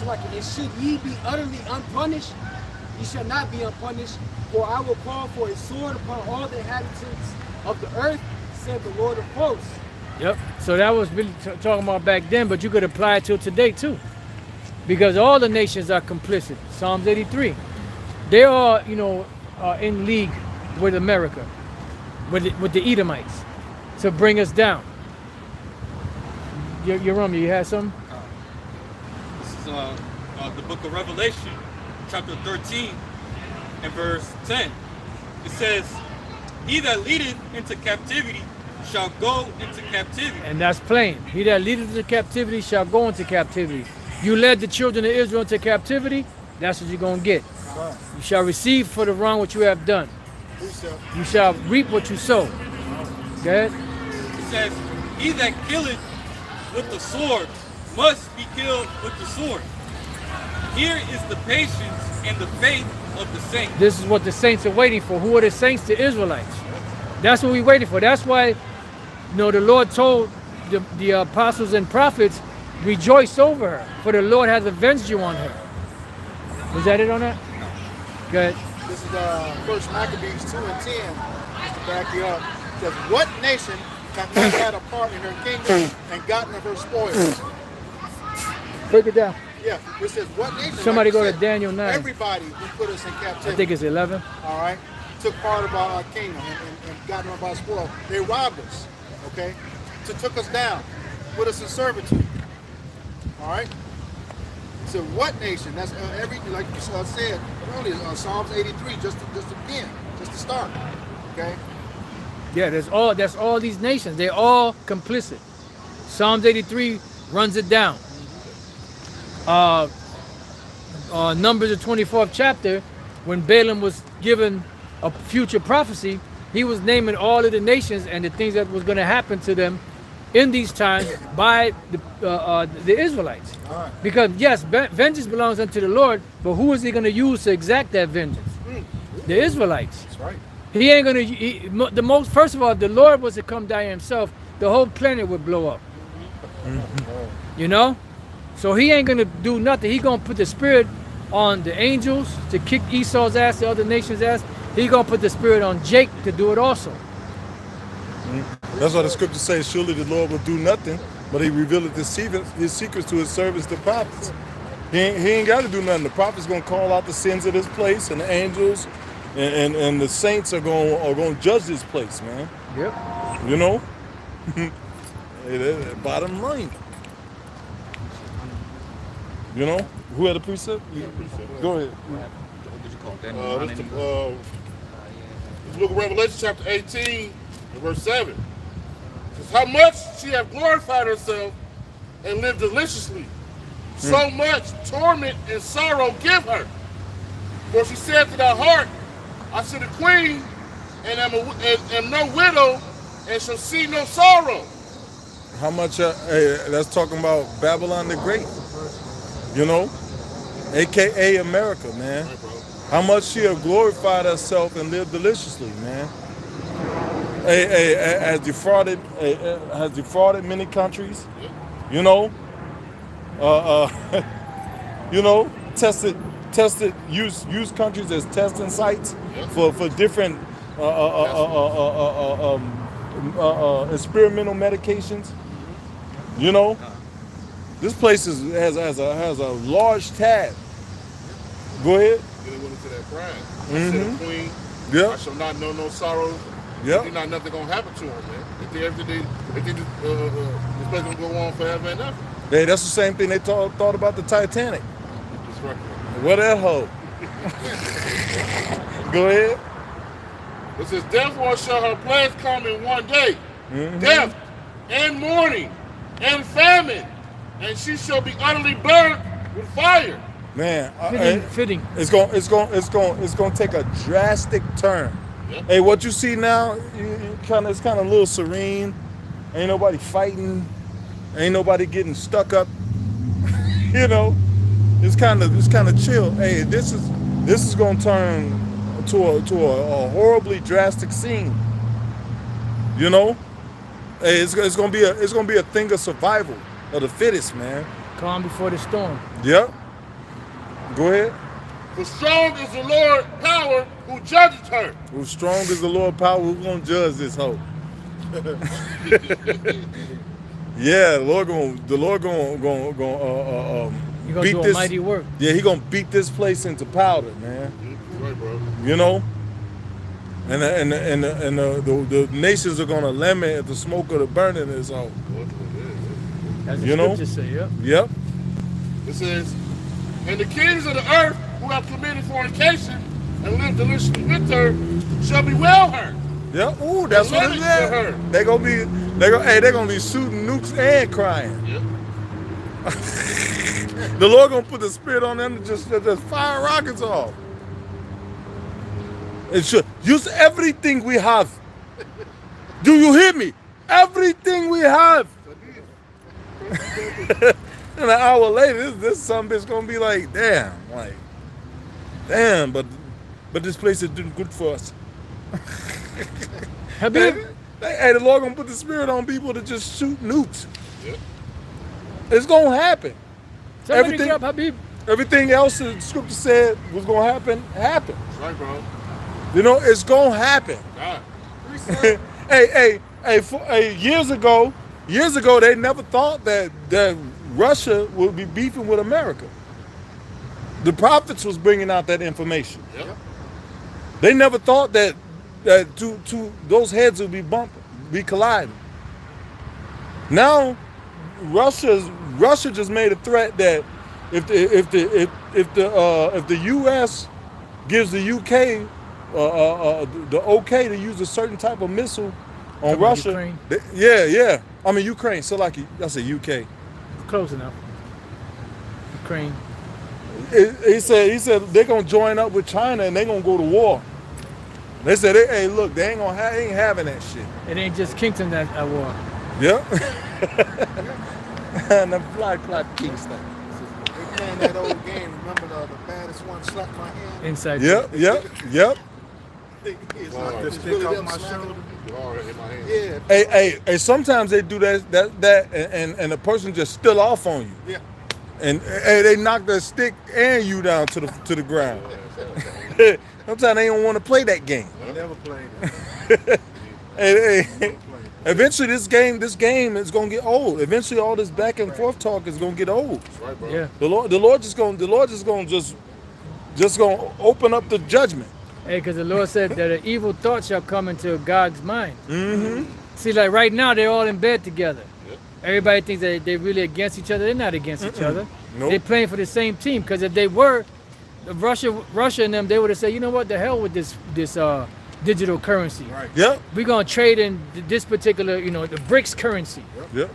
and should ye be utterly unpunished, ye shall not be unpunished, for I will call for a sword upon all the inhabitants of the earth, said the Lord of hosts. Yep. So that was really talking about back then, but you could apply it to today too, because all the nations are complicit. Psalms 83. They are, in league with America, with the Edomites, to bring us down. Yerome, you had something? This is the book of Revelation, chapter 13, and verse 10. It says, he that leadeth into captivity shall go into captivity. And that's plain. He that leadeth into captivity shall go into captivity. You led the children of Israel into captivity, that's what you're going to get. You shall receive for the wrong what you have done. You shall reap what you sow. Go ahead. It says, he that killeth with the sword must be killed with the sword. Here is the patience and the faith of the saints. This is what the saints are waiting for. Who are the saints? The Israelites. That's what we're waiting for. That's why, the Lord told the apostles and prophets, rejoice over her, for the Lord has avenged you on her. Was that it on that? Go ahead. This is First Maccabees 2 and 10. Just to back you up. It says, what nation hath not had a part in her kingdom and gotten of her spoils? Break it down. Yeah, it says, what nation? Somebody like you go to said, Daniel 9. Everybody who put us in captivity. I think it's 11. All right, took part of our kingdom and gotten of our spoil. They robbed us, okay? Took us down, put us in servitude. All right. So what nation? That's everything, like you said earlier, Psalms 83, just to begin, just to start. Okay. Yeah, that's all these nations. They're all complicit. Psalms 83 runs it down. Numbers the 24th chapter, when Balaam was given a future prophecy, he was naming all of the nations and the things that was going to happen to them in these times by the Israelites. All right. Because yes, vengeance belongs unto the Lord, but who is he going to use to exact that vengeance? The Israelites. That's right. He ain't going to, first of all, if the Lord was to come down himself, the whole planet would blow up. So he ain't going to do nothing. He going to put the spirit on the angels to kick Esau's ass, the other nation's ass. He going to put the spirit on Jake to do it also. That's why the scripture says, surely the Lord will do nothing, but he revealeth his secrets to his servants, the prophets. He ain't got to do nothing. The prophet's going to call out the sins of this place, and the angels and the saints are going to judge this place, man. Yep. Bottom line. Who had a precept? Go ahead. This book of Revelation, chapter 18, and verse 7. It says, how much she hath glorified herself and lived deliciously. So much torment and sorrow give her. For she said to thy heart, I see the queen, and am no widow, and shall see no sorrow. How much, that's talking about Babylon the Great, AKA America, man. How much she have glorified herself and lived deliciously, man. Has defrauded many countries, tested used countries as testing sites for different experimental medications. This place has a large tab. Go ahead. Then he went into that pride. I said, the queen, I shall not know no sorrow. There's not nothing gonna happen to him, man. If this place gonna go on forever and ever. Hey, that's the same thing they thought about the Titanic. That's right. What that hoe? Go ahead. It says, therefore shall her plagues come in one day, death and mourning and famine, and she shall be utterly burnt with fire. Man, fitting. It's gonna take a drastic turn. Yep. Hey, what you see now, it's kind of a little serene. Ain't nobody fighting. Ain't nobody getting stuck up. You know, it's kind of chill. Hey, this is gonna turn to a horribly drastic scene. You know, hey, it's gonna be a thing of survival of the fittest, man. Calm before the storm. Yep. Go ahead. For strong is the Lord power who judges her. Who's strong is the Lord power? Who's gonna judge this hoe? Yeah, the Lord gonna You're gonna beat do a this mighty work. Yeah, he gonna beat this place into powder, man. Right, bro. You know, and the nations are gonna lament at the smoke of the burning is all. As the You know? scriptures say, yep. Yep. It says, and the kings of the earth who have committed fornication and lived deliciously with her shall bewail her. Yep. Ooh, that's what it is. They're gonna be shooting nukes and crying. Yep. The Lord gonna put the spirit on them to just fire rockets off. It should use everything we have. Do you hear me? Everything we have. And an hour later, this some bitch gonna be like, damn, but this place is doing good for us. Habib, Hey, the Lord gonna put the spirit on people to just shoot nukes. Yep. It's gonna happen. somebody get up, Habib. Everything else the scripture said was gonna happen, happened. That's right, bro. You know, it's gonna happen. God. Hey, years ago, they never thought that Russia would be beefing with America. The prophets was bringing out that information. Yep. They never thought that those heads would be colliding. Now, Russia just made a threat that if the U.S. gives the UK the okay to use a certain type of missile on Russia, Ukraine? yeah. I mean Ukraine. So like I said, UK. Close enough. Ukraine. He said they're gonna join up with China and they're gonna go to war. They said, hey, look, they ain't having that shit. It ain't just Kingston that at war. Yep. And the fly Kingston. They playing that old game. Remember the baddest one slapped my hand? Inside. Yep. It's Wow. not The it's stick really off them my slapping shoulder. them. You all right in my hand. Yeah. Hey, sometimes they do that and the person just still off on you. Yeah. And they knock the stick and you down to the ground. Sometimes they don't want to play that game. I never played it. Hey, eventually this game is gonna get old. Eventually all this back and forth talk is gonna get old. That's right, bro. Yeah. The Lord just gonna open up the judgment. Hey, because the Lord said that an evil thought shall come into God's mind. Mm-hmm. See, like right now, they're all in bed together. Yep. Everybody thinks that they're really against each other. They're not against each other. Nope. They're playing for the same team. Because if they were, Russia and them, they would have said, you know what, the hell with this digital currency. Right. Yep. We're going to trade in this particular, the BRICS currency. Yep.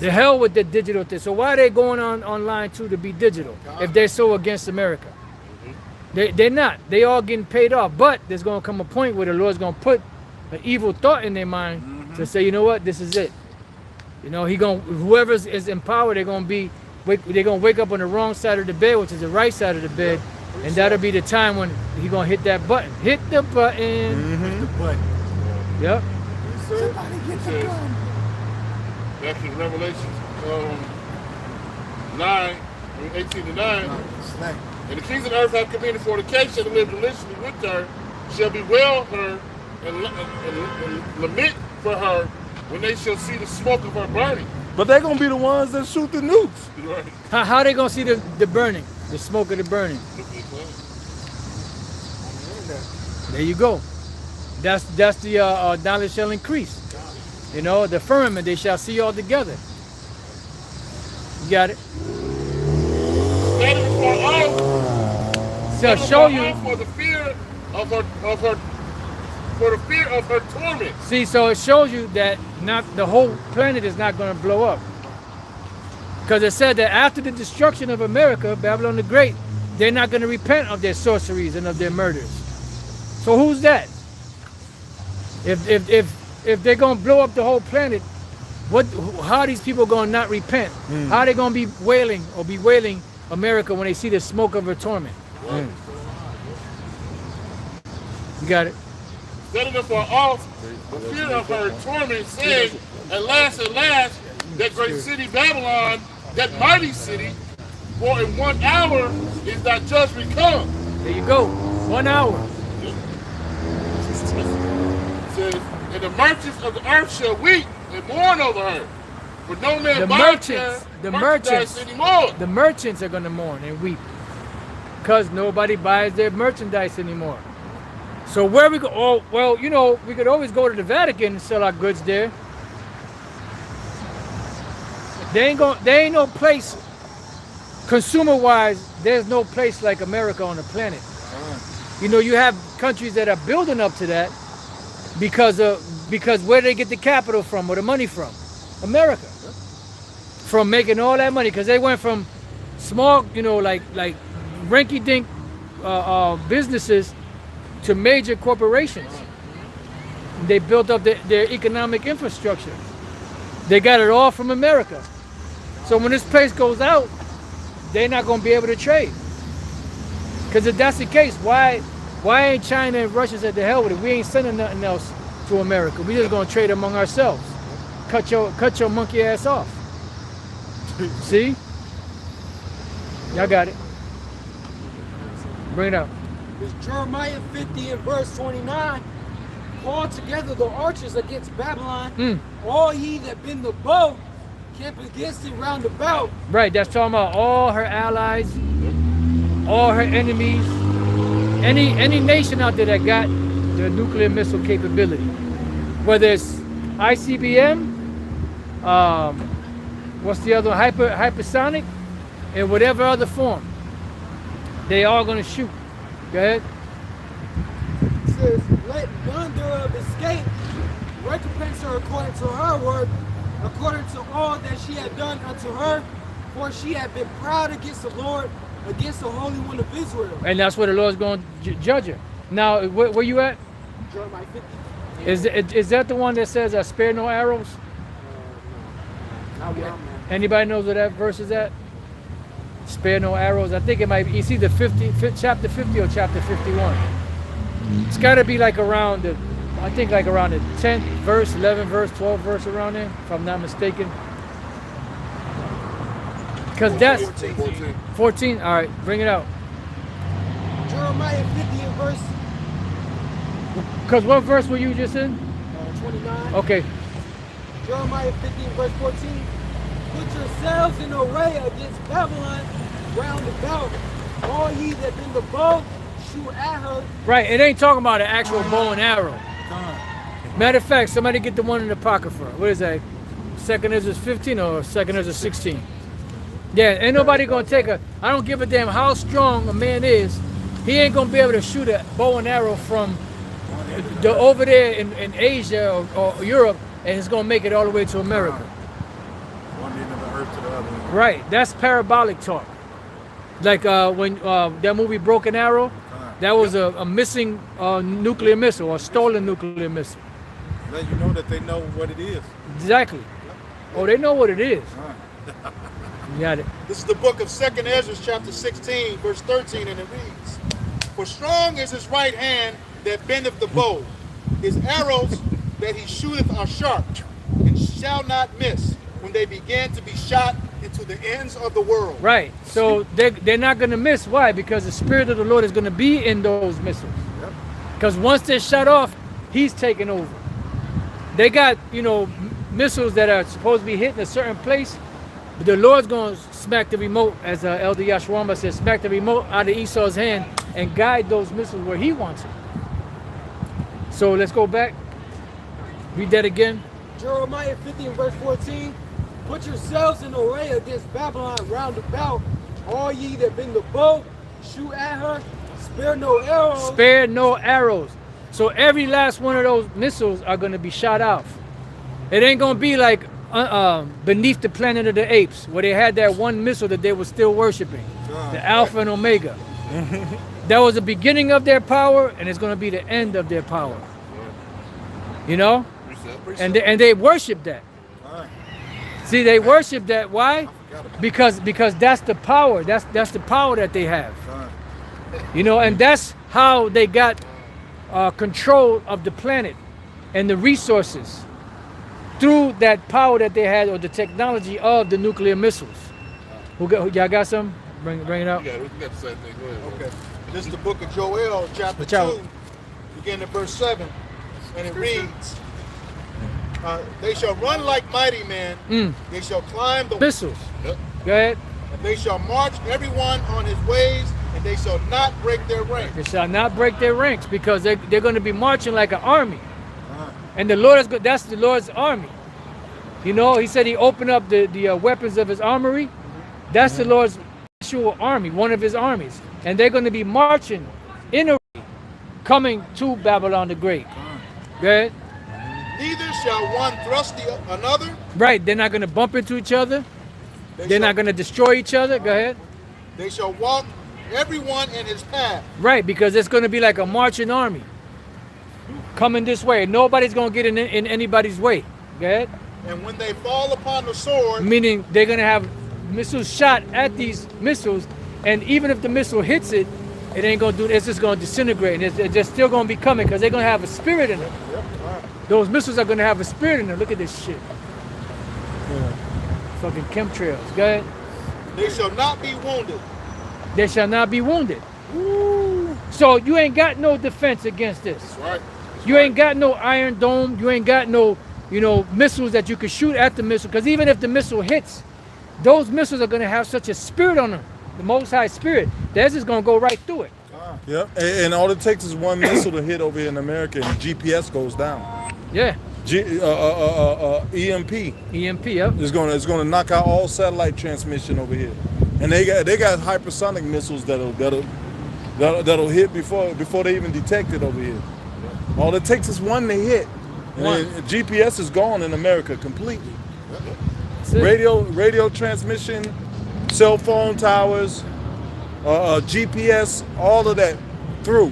The hell with the digital thing. So why are they going online too to be digital if they're so against America? They're not. They all getting paid off. But there's going to come a point where the Lord's going to put an evil thought in their mind to say, you know what, this is it. Whoever is in power, they're going to wake up on the wrong side of the bed, which is the right side of the bed, and that'll be the time when he's going to hit that button. Hit the button. The button. Yep. Somebody get the gun. Back in Revelation 18 to 9. Snack. And the kings of the earth have committed fornication and lived deliciously with her, shall bewail her and lament for her when they shall see the smoke of her burning. But they're gonna be the ones that shoot the nukes. Right. How they going to see the burning, the smoke of the burning? There you go. That's the knowledge shall increase. The firmament they shall see all together. You got it. That is for all. So show you. For the fear of her torment. See, so it shows you that not the whole planet is not going to blow up. Because it said that after the destruction of America, Babylon the Great, they're not going to repent of their sorceries and of their murders. So who's that? If they're going to blow up the whole planet, How are these people going to not repent? How are they going to be bewailing America when they see the smoke of her torment? You got it. Setting them for off the fear of her torment, saying, at last, that great city Babylon, that mighty city, for in 1 hour is that judgment come. There you go. 1 hour. It says, and the merchants of the earth shall weep and mourn over her. For no man buys merchandise anymore. The merchants are going to mourn and weep because nobody buys their merchandise anymore. So where we go? Oh, well, you know, we could always go to the Vatican and sell our goods there. There ain't no place, consumer-wise. There's no place like America on the planet. You know, you have countries that are building up to that because where they get the capital from or the money from? America. From making all that money, because they went from small, you know, like rinky-dink businesses to major corporations. They built up their economic infrastructure. They got it all from America. So when this place goes out, they're not going to be able to trade. Because if that's the case, why ain't China and Russia said the hell with it? We ain't sending nothing else to America. We just going to trade among ourselves. Cut your monkey ass off. See? Y'all got it. Bring it out. It's Jeremiah 50 and verse 29. Call together the archers against Babylon. All ye that bend the bow, camp against it round about. Right, that's talking about all her allies, all her enemies, any nation out there that got the nuclear missile capability. Whether it's ICBM, what's the other one? Hypersonic, in whatever other form. They all gonna shoot. Go ahead. It says, let none thereof escape. Recompense her according to her work, according to all that she had done unto her, for she had been proud against the Lord, against the Holy One of Israel. And that's where the Lord's going to judge her. Now, where you at? Jeremiah 50. Is that the one that says, spare no arrows? Anybody knows where that verse is at? Spare no arrows. I think it might be. It's either chapter 50 or chapter 51. It's got to be like around the 10th verse, 11th verse, 12th verse around there, if I'm not mistaken. Because that's 14. All right, bring it out. Jeremiah 50 and verse Because what verse were you just in? 29. Okay. Jeremiah 50 and verse 14. Put yourselves in array against Babylon round about. All ye that bend the bow, shoot at her. Right, it ain't talking about an actual bow and arrow. Matter of fact, somebody get the one in the pocket for it. What is that? 2nd Ezra 15 or 2nd Ezra 16? Yeah, ain't nobody gonna take I don't give a damn how strong a man is. He ain't gonna be able to shoot a bow and arrow from over there in Asia or Europe, and it's gonna make it all the way to America. One end of the earth to the other. Right, that's parabolic talk. Like when that movie Broken Arrow, that was a missing nuclear missile or stolen nuclear missile. Let you know that they know what it is. Exactly. Oh, they know what it is. You got it. This is the book of 2nd Ezra, chapter 16, verse 13, and it reads, For strong is his right hand that bendeth the bow. His arrows that he shooteth are sharp, and shall not miss, when they begin to be shot into the ends of the world. Right. So they're not going to miss. Why? Because the Spirit of the Lord is going to be in those missiles. Because once they're shut off, he's taking over. They got, missiles that are supposed to be hitting a certain place, but the Lord's going to smack the remote, as Elder Yashwamba said, smack the remote out of Esau's hand and guide those missiles where he wants it. So let's go back. Read that again. Jeremiah 50 and verse 14. Put yourselves in array against Babylon round about. All ye that bend the bow, shoot at her. Spare no arrows. Spare no arrows. So every last one of those missiles are going to be shot off. It ain't going to be like beneath the Planet of the Apes, where they had that one missile that they were still worshiping, the Alpha and Omega. That was the beginning of their power, and it's going to be the end of their power. And they worship that. See, they worship that. Why? Because that's the power. That's the power that they have. You know, and that's how they got control of the planet and the resources through that power that they had, or the technology of the nuclear missiles. Y'all got some? Bring it up. Yeah, we got the same thing. Go ahead. Okay. This is the book of Joel, chapter Watch out. 2, beginning at verse 7. And it reads, they shall run like mighty men. They shall climb the Missiles. Yep. Go ahead. and they shall march everyone on his ways, and they shall not break their ranks. They shall not break their ranks, because they're going to be marching like an army. And the Lord is that's the Lord's army. You know, he said he opened up the weapons of his armory. That's the Lord's actual army, one of his armies. And they're going to be marching in a coming to Babylon the Great. Go ahead. Neither shall one thrust another. Right, they're not going to bump into each other. They're not going to destroy each other. Go ahead. They shall walk everyone in his path. Right, because it's going to be like a marching army coming this way. Nobody's going to get in anybody's way. Go ahead. And when they fall upon the sword, Meaning they're going to have missiles shot at these missiles, and even if the missile hits it, it ain't going to do. It's just going to disintegrate, and it's just still going to be coming, because they're going to have a spirit in them. Those missiles are going to have a spirit in them. Look at this shit. Fucking chemtrails. Go ahead. they shall not be wounded. They shall not be wounded. So you ain't got no defense against this. That's right. You ain't got no iron dome. You ain't got no, missiles that you could shoot at the missile. Because even if the missile hits, those missiles are going to have such a spirit on them, the Most High Spirit, that's just going to go right through it. Yeah, and all it takes is one missile to hit over here in America, and GPS goes down. Yeah. EMP. EMP, yep. It's gonna knock out all satellite transmission over here, and they got hypersonic missiles that'll hit before they even detect it over here. All it takes is one to hit, and then GPS is gone in America completely. That's it. Radio transmission, cell phone towers, GPS, all of that through.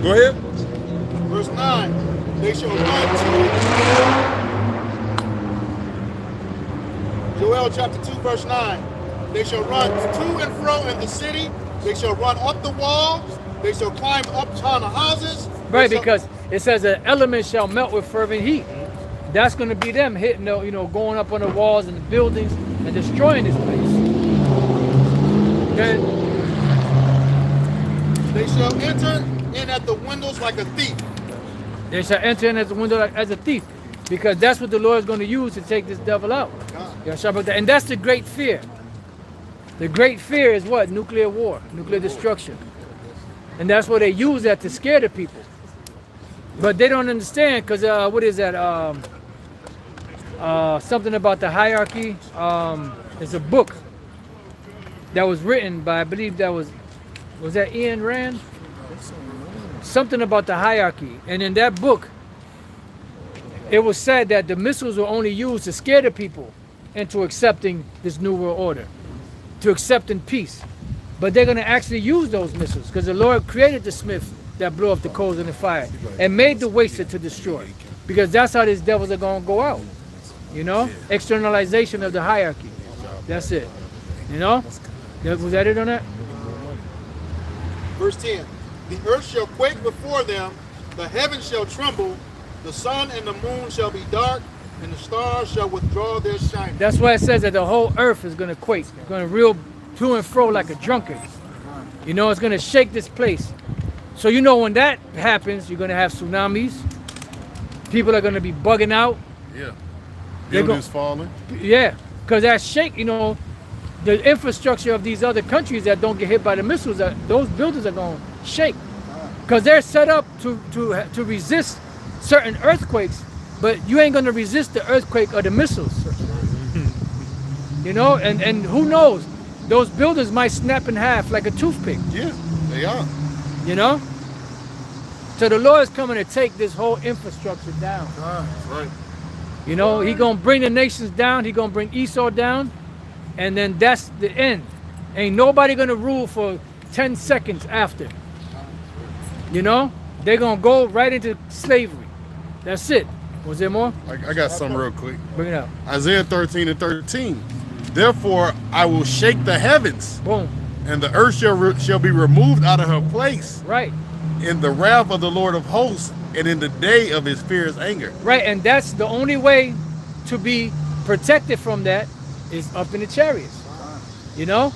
Go ahead. Verse 9, they shall run to, Joel chapter 2, verse 9, they shall run to and fro in the city, they shall run up the walls, they shall climb up on the houses. Right, they shall- because it says an element shall melt with fervent heat. That's going to be them hitting, going up on the walls and the buildings and destroying this place. Okay? They shall enter in at the windows like a thief. They shall enter in as a window as a thief, because that's what the Lord is going to use to take this devil out. And that's the great fear. The great fear is what? Nuclear war, nuclear destruction. And that's what they use that to scare the people. But they don't understand, because what is that? Something about the hierarchy. It's a book that was written by, I believe that was that Ian Rand? Something about the hierarchy. And in that book, it was said that the missiles were only used to scare the people into accepting this new world order, to accepting peace. But they're going to actually use those missiles, because the Lord created the smith that blew up the coals in the fire and made the waster to destroy, because that's how these devils are going to go out. Externalization of the hierarchy. That's it. Was that it on that? Verse 10, the earth shall quake before them, the heavens shall tremble, the sun and the moon shall be dark, and the stars shall withdraw their shining. That's why it says that the whole earth is going to quake. It's going to reel to and fro like a drunkard. It's going to shake this place. So when that happens, you're going to have tsunamis. People are going to be bugging out. Yeah. They're Buildings falling. Yeah, because that shake, the infrastructure of these other countries that don't get hit by the missiles, those buildings are going to shake. Because they're set up to resist certain earthquakes, but you ain't going to resist the earthquake or the missiles. And who knows? Those buildings might snap in half like a toothpick. Yeah, they are. So the Lord is coming to take this whole infrastructure down. That's right. He gonna bring the nations down. He gonna bring Esau down, and then that's the end. Ain't nobody gonna rule for 10 seconds after. They're gonna go right into slavery. That's it. Was there more? I got some real quick. Bring it up. Isaiah 13:13. Therefore, I will shake the heavens, Boom. and the earth shall be removed out of her place Right. in the wrath of the Lord of hosts, and in the day of his fierce anger. Right, and that's the only way to be protected from that is up in the chariots. You know?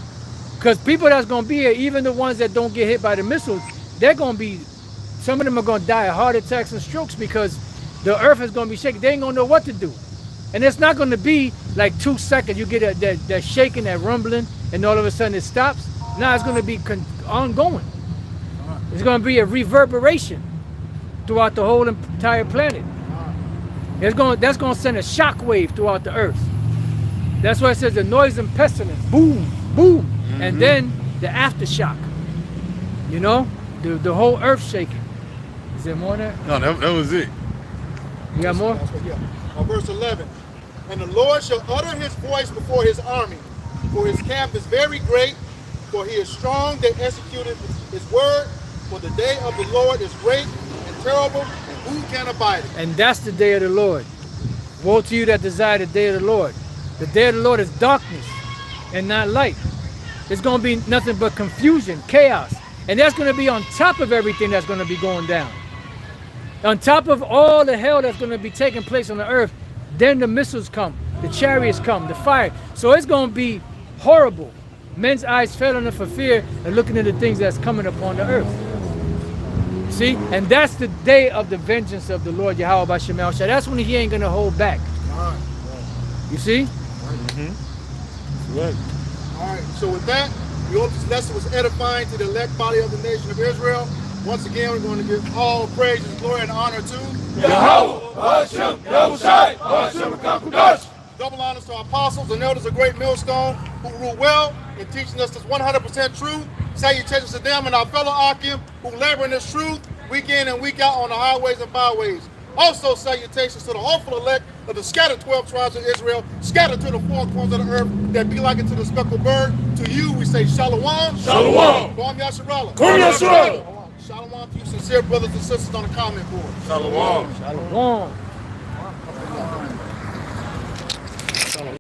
Because people that's going to be here, even the ones that don't get hit by the missiles, they're going to be, some of them are going to die of heart attacks and strokes because the earth is going to be shaking. They ain't going to know what to do. And it's not going to be like 2 seconds. You get that shaking, that rumbling, and all of a sudden it stops. Now it's going to be ongoing. It's going to be a reverberation throughout the whole entire planet. That's going to send a shock wave throughout the earth. That's why it says the noise and pestilence, boom, boom, and then the aftershock. You know, the whole earth shaking. Is there more than that? No, that was it. You got more? Yeah. Verse 11. And the Lord shall utter his voice before his army, for his camp is very great, for he is strong that executed his word, for the day of the Lord is great and terrible, and who can abide it? And that's the day of the Lord. Woe to you that desire the day of the Lord. The day of the Lord is darkness and not light. It's going to be nothing but confusion, chaos. And that's going to be on top of everything that's going to be going down. On top of all the hell that's going to be taking place on the earth, then the missiles come, the chariots come, the fire. So it's going to be horrible. Men's eyes failing for fear and looking at the things that's coming upon the earth. See? And that's the day of the vengeance of the Lord Yahweh B'Shem Yahushua. That's when he ain't going to hold back. You see? Right. All right, so with that, we hope this lesson was edifying to the elect body of the nation of Israel. Once again, we're going to give all praise, glory, and honor to Yahweh, Hashem, Yahushai, Hashem, Kakudash. double honors to our apostles and elders of Great Millstone who rule well in teaching us this 100% truth. Salutations to them and our fellow Akim who labor in this truth week in and week out on the highways and byways. Also salutations to the hopeful elect of the scattered 12 tribes of Israel, scattered to the four corners of the earth that be like it to the speckled bird. To you we say Shalom. Shalom. Kwam Yasharallah. Kwam Yasharallah. Shalom to you sincere brothers and sisters on the comment board. Shalom. Shalom.